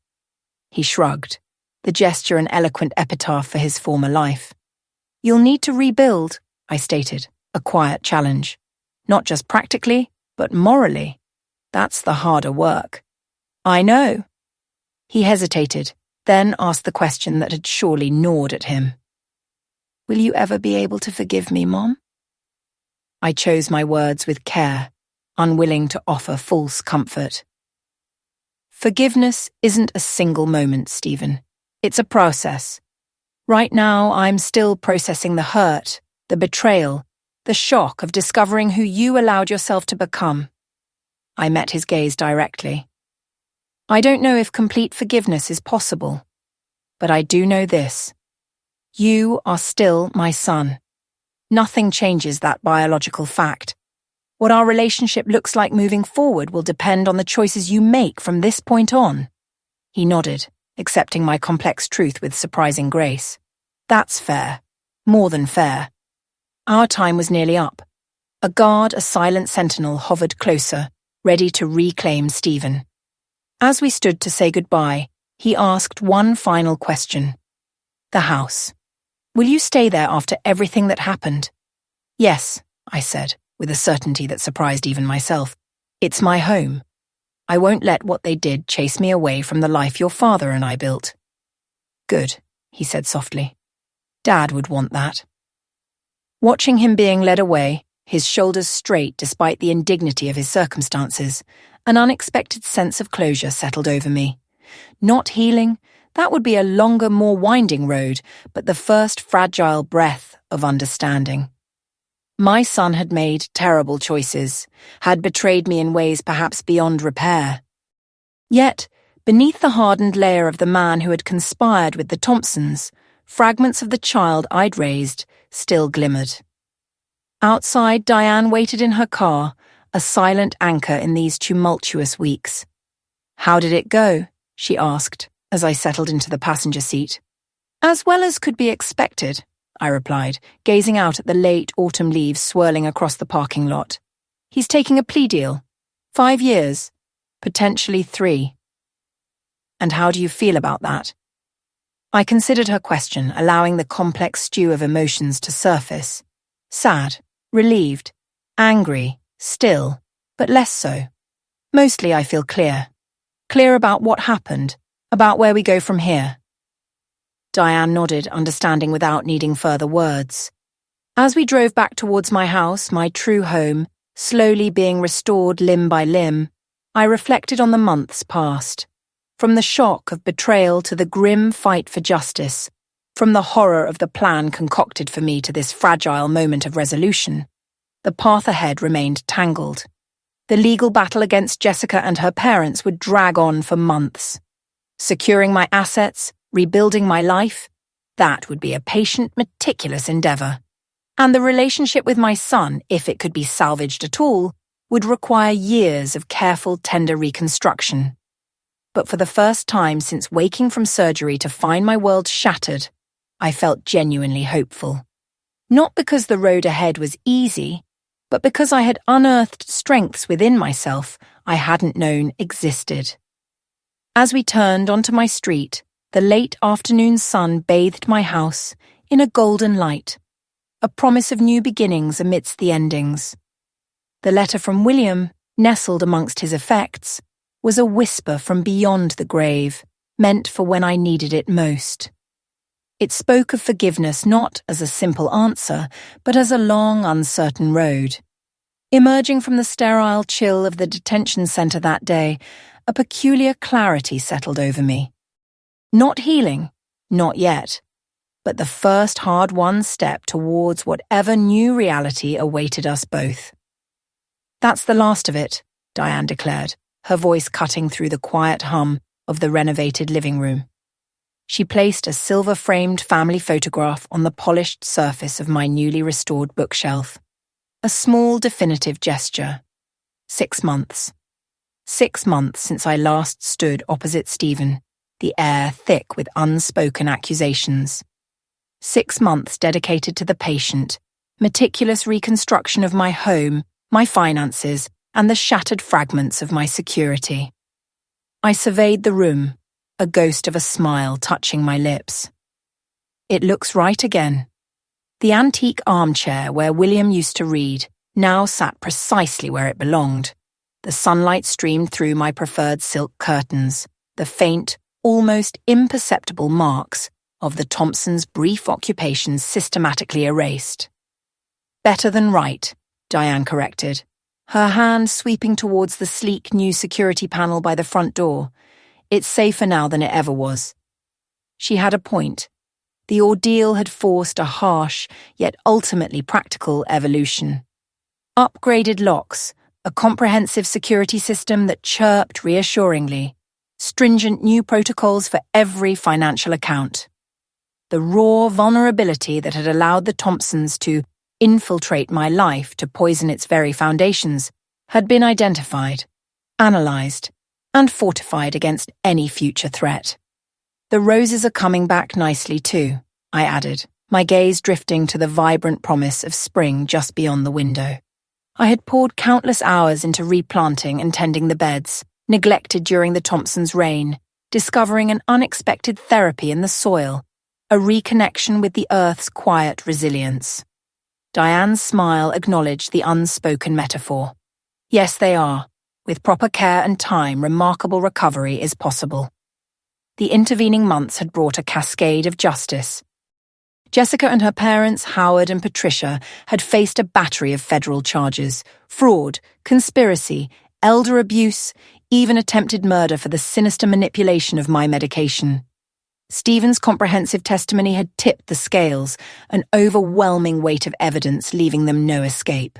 Speaker 1: He shrugged, the gesture an eloquent epitaph for his former life. You'll need to rebuild, I stated, a quiet challenge. Not just practically, but morally. That's the harder work. I know. He hesitated, then asked the question that had surely gnawed at him. Will you ever be able to forgive me, Mom? I chose my words with care, unwilling to offer false comfort. Forgiveness isn't a single moment, Stephen. It's a process. Right now, I'm still processing the hurt, the betrayal, the shock of discovering who you allowed yourself to become. I met his gaze directly. I don't know if complete forgiveness is possible, but I do know this. You are still my son. Nothing changes that biological fact. What our relationship looks like moving forward will depend on the choices you make from this point on. He nodded, accepting my complex truth with surprising grace. That's fair. More than fair. Our time was nearly up. A guard, a silent sentinel, hovered closer, ready to reclaim Stephen. As we stood to say goodbye, he asked one final question. The house. Will you stay there after everything that happened? Yes, I said, with a certainty that surprised even myself. It's my home. I won't let what they did chase me away from the life your father and I built. Good, he said softly. Dad would want that. Watching him being led away, his shoulders straight despite the indignity of his circumstances, an unexpected sense of closure settled over me. Not healing, that would be a longer, more winding road, but the first fragile breath of understanding. My son had made terrible choices, had betrayed me in ways perhaps beyond repair. Yet, beneath the hardened layer of the man who had conspired with the Thompsons, fragments of the child I'd raised still glimmered. Outside, Diane waited in her car, a silent anchor in these tumultuous weeks. How did it go? She asked, as I settled into the passenger seat. As well as could be expected, I replied, gazing out at the late autumn leaves swirling across the parking lot. He's taking a plea deal. 5 years. Potentially 3. And how do you feel about that? I considered her question, allowing the complex stew of emotions to surface. Sad, relieved, angry, still, but less so. Mostly I feel clear. Clear about what happened, about where we go from here. Diane nodded, understanding without needing further words. As we drove back towards my house, my true home, slowly being restored limb by limb, I reflected on the months past. From the shock of betrayal to the grim fight for justice, from the horror of the plan concocted for me to this fragile moment of resolution, the path ahead remained tangled. The legal battle against Jessica and her parents would drag on for months. Securing my assets, rebuilding my life, that would be a patient, meticulous endeavor. And the relationship with my son, if it could be salvaged at all, would require years of careful, tender reconstruction. But for the first time since waking from surgery to find my world shattered, I felt genuinely hopeful. Not because the road ahead was easy, but because I had unearthed strengths within myself I hadn't known existed. As we turned onto my street, the late afternoon sun bathed my house in a golden light, a promise of new beginnings amidst the endings. The letter from William, nestled amongst his effects, was a whisper from beyond the grave, meant for when I needed it most. It spoke of forgiveness not as a simple answer, but as a long, uncertain road. Emerging from the sterile chill of the detention center that day, a peculiar clarity settled over me. Not healing, not yet, but the first hard-won step towards whatever new reality awaited us both. That's the last of it, Diane declared, her voice cutting through the quiet hum of the renovated living room. She placed a silver-framed family photograph on the polished surface of my newly restored bookshelf. A small, definitive gesture. 6 months. 6 months since I last stood opposite Stephen, the air thick with unspoken accusations. 6 months dedicated to the patient, meticulous reconstruction of my home, my finances, and the shattered fragments of my security. I surveyed the room, a ghost of a smile touching my lips. It looks right again. The antique armchair where William used to read now sat precisely where it belonged. The sunlight streamed through my preferred silk curtains, the faint, almost imperceptible marks of the Thompsons' brief occupations systematically erased. "Better than right," Diane corrected, her hand sweeping towards the sleek new security panel by the front door. "It's safer now than it ever was." She had a point. The ordeal had forced a harsh, yet ultimately practical evolution. Upgraded locks, a comprehensive security system that chirped reassuringly, stringent new protocols for every financial account. The raw vulnerability that had allowed the Thompsons to infiltrate my life to poison its very foundations had been identified, analysed, and fortified against any future threat. "The roses are coming back nicely too," I added, my gaze drifting to the vibrant promise of spring just beyond the window. I had poured countless hours into replanting and tending the beds, neglected during the Thompsons' reign, discovering an unexpected therapy in the soil, a reconnection with the earth's quiet resilience. Diane's smile acknowledged the unspoken metaphor. "Yes, they are. With proper care and time, remarkable recovery is possible." The intervening months had brought a cascade of justice. Jessica and her parents, Howard and Patricia, had faced a battery of federal charges: fraud, conspiracy, elder abuse, even attempted murder for the sinister manipulation of my medication. Stephen's comprehensive testimony had tipped the scales, an overwhelming weight of evidence leaving them no escape.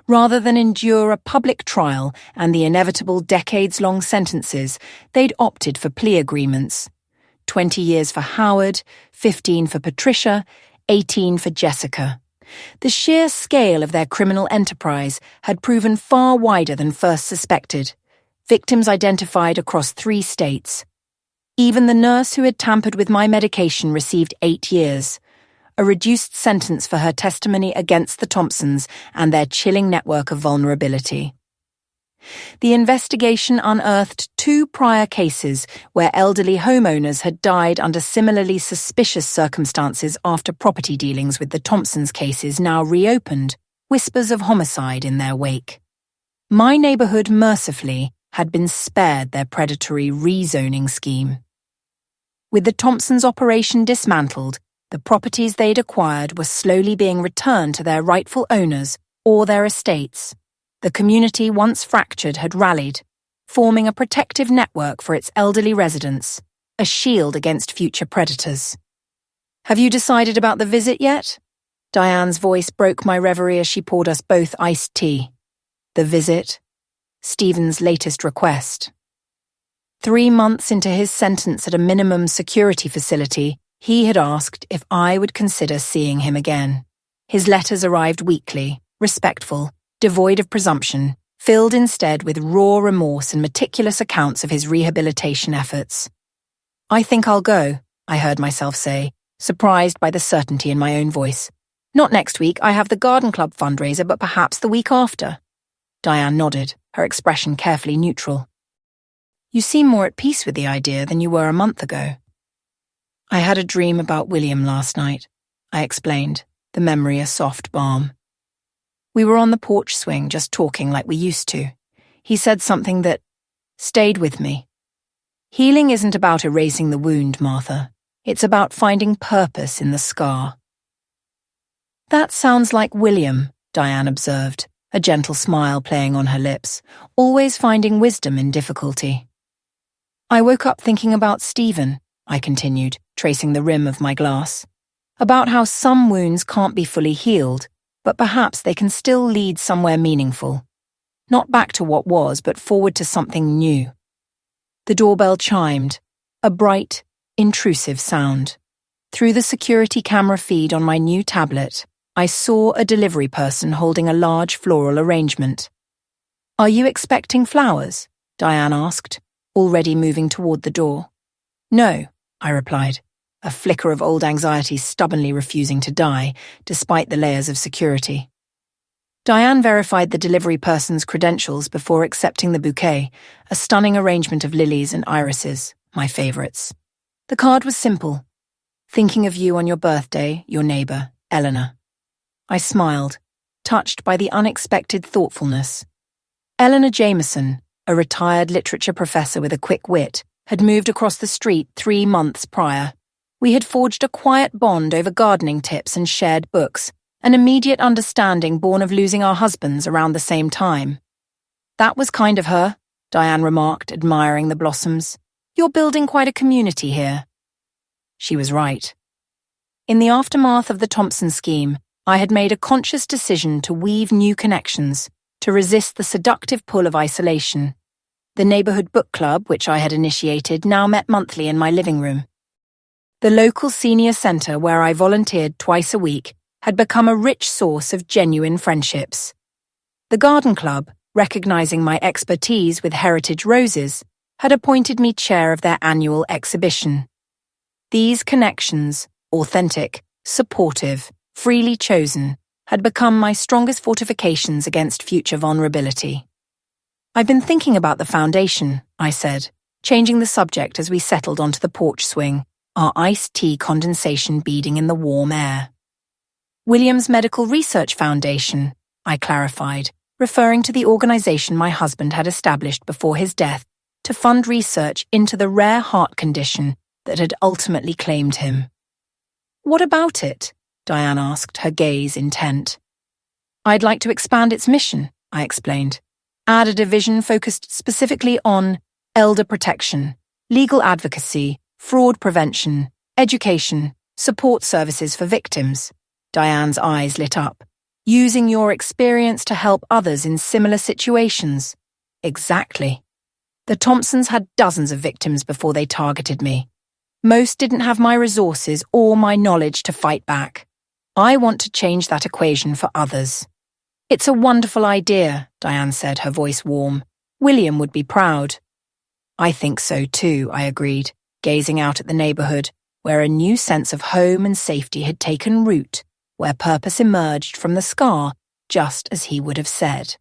Speaker 1: Rather than endure a public trial and the inevitable decades-long sentences, they'd opted for plea agreements. 20 years for Howard, 15 for Patricia, 18 for Jessica. The sheer scale of their criminal enterprise had proven far wider than first suspected. Victims identified across 3 states. Even the nurse who had tampered with my medication received 8 years, a reduced sentence for her testimony against the Thompsons and their chilling network of vulnerability. The investigation unearthed 2 prior cases where elderly homeowners had died under similarly suspicious circumstances after property dealings with the Thompsons cases now reopened, whispers of homicide in their wake. My neighbourhood, mercifully, had been spared their predatory rezoning scheme. With the Thompsons' operation dismantled, the properties they'd acquired were slowly being returned to their rightful owners or their estates. The community, once fractured, had rallied, forming a protective network for its elderly residents, a shield against future predators. "Have you decided about the visit yet?" Diane's voice broke my reverie as she poured us both iced tea. The visit? Stephen's latest request. 3 months into his sentence at a minimum security facility, he had asked if I would consider seeing him again. His letters arrived weekly, respectful, devoid of presumption, filled instead with raw remorse and meticulous accounts of his rehabilitation efforts. "I think I'll go," I heard myself say, surprised by the certainty in my own voice. "Not next week, I have the garden club fundraiser, but perhaps the week after." Diane nodded, her expression carefully neutral. "You seem more at peace with the idea than you were a month ago." "I had a dream about William last night," I explained, the memory a soft balm. "We were on the porch swing just talking like we used to. He said something that stayed with me. Healing isn't about erasing the wound, Martha. It's about finding purpose in the scar." "That sounds like William," Diane observed, a gentle smile playing on her lips, always finding wisdom in difficulty. "I woke up thinking about Stephen," I continued, tracing the rim of my glass. "About how some wounds can't be fully healed, but perhaps they can still lead somewhere meaningful. Not back to what was, but forward to something new." The doorbell chimed, a bright, intrusive sound. Through the security camera feed on my new tablet, I saw a delivery person holding a large floral arrangement. "Are you expecting flowers?" Diane asked, already moving toward the door. "No," I replied. a flicker of old anxiety stubbornly refusing to die, despite the layers of security. Diane verified the delivery person's credentials before accepting the bouquet, a stunning arrangement of lilies and irises, my favourites. The card was simple. Thinking of you on your birthday, your neighbour, Eleanor. I smiled, touched by the unexpected thoughtfulness. Eleanor Jameson, a retired literature professor with a quick wit, had moved across the street 3 months prior. We had forged a quiet bond over gardening tips and shared books, an immediate understanding born of losing our husbands around the same time. That was kind of her, Diane remarked, admiring the blossoms. You're building quite a community here. She was right. In the aftermath of the Thompson scheme, I had made a conscious decision to weave new connections, to resist the seductive pull of isolation. The neighbourhood book club, which I had initiated, now met monthly in my living room. The local senior centre, where I volunteered twice a week, had become a rich source of genuine friendships. The garden club, recognising my expertise with heritage roses, had appointed me chair of their annual exhibition. These connections, authentic, supportive, freely chosen, had become my strongest fortifications against future vulnerability. I've been thinking about the foundation, I said, changing the subject as we settled onto the porch swing, our iced tea condensation beading in the warm air. Williams Medical Research Foundation, I clarified, referring to the organisation my husband had established before his death to fund research into the rare heart condition that had ultimately claimed him. What about it? Diane asked, her gaze intent. I'd like to expand its mission, I explained. Add a division focused specifically on elder protection, legal advocacy, fraud prevention, education, support services for victims. Diane's eyes lit up. Using your experience to help others in similar situations. Exactly. The Thompsons had dozens of victims before they targeted me. Most didn't have my resources or my knowledge to fight back. I want to change that equation for others. It's a wonderful idea, Diane said, her voice warm. William would be proud. I think so too, I agreed, gazing out at the neighbourhood, where a new sense of home and safety had taken root, where purpose emerged from the scar, just as he would have said.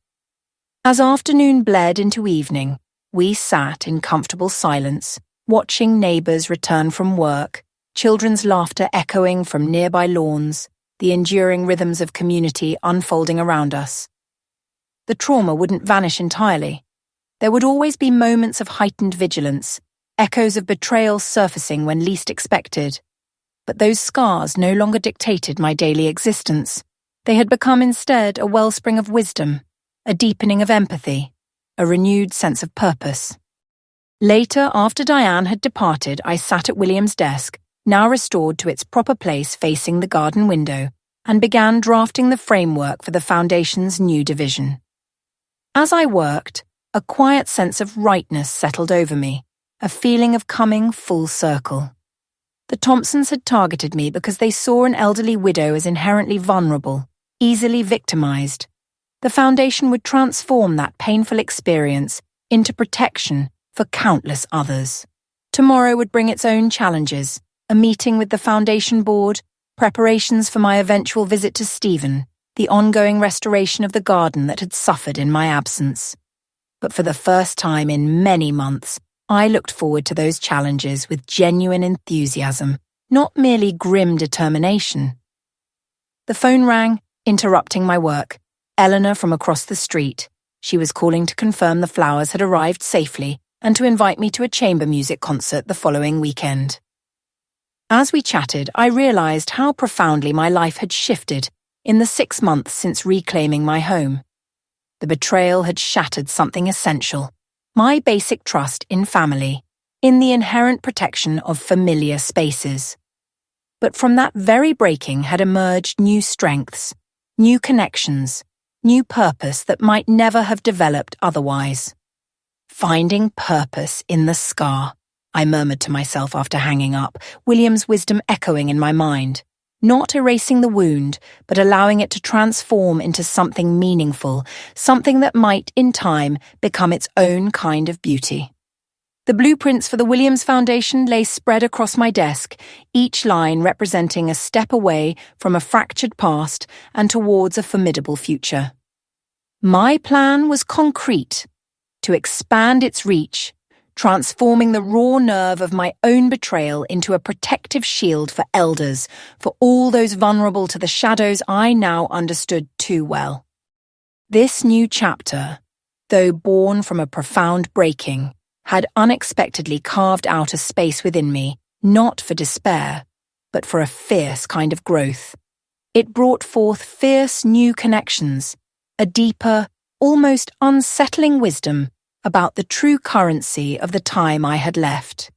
Speaker 1: As afternoon bled into evening, we sat in comfortable silence, watching neighbours return from work, children's laughter echoing from nearby lawns, the enduring rhythms of community unfolding around us. The trauma wouldn't vanish entirely. There would always be moments of heightened vigilance, echoes of betrayal surfacing when least expected. But those scars no longer dictated my daily existence. They had become instead a wellspring of wisdom, a deepening of empathy, a renewed sense of purpose. Later, after Diane had departed, I sat at William's desk, now restored to its proper place facing the garden window, and began drafting the framework for the Foundation's new division. As I worked, a quiet sense of rightness settled over me, a feeling of coming full circle. The Thompsons had targeted me because they saw an elderly widow as inherently vulnerable, easily victimized. The Foundation would transform that painful experience into protection for countless others. Tomorrow would bring its own challenges, a meeting with the Foundation board, preparations for my eventual visit to Stephen, the ongoing restoration of the garden that had suffered in my absence. But for the first time in many months, I looked forward to those challenges with genuine enthusiasm, not merely grim determination. The phone rang, interrupting my work. Eleanor from across the street. She was calling to confirm the flowers had arrived safely and to invite me to a chamber music concert the following weekend. As we chatted, I realised how profoundly my life had shifted in the 6 months since reclaiming my home. The betrayal had shattered something essential, my basic trust in family, in the inherent protection of familiar spaces. But from that very breaking had emerged new strengths, new connections, new purpose that might never have developed otherwise. Finding purpose in the scar, I murmured to myself after hanging up, William's wisdom echoing in my mind. Not erasing the wound, but allowing it to transform into something meaningful, something that might, in time, become its own kind of beauty. The blueprints for the Williams Foundation lay spread across my desk, each line representing a step away from a fractured past and towards a formidable future. My plan was concrete: to expand its reach, transforming the raw nerve of my own betrayal into a protective shield for elders, for all those vulnerable to the shadows I now understood too well. This new chapter, though born from a profound breaking, had unexpectedly carved out a space within me, not for despair, but for a fierce kind of growth. It brought forth fierce new connections, a deeper, almost unsettling wisdom about the true currency of the time I had left.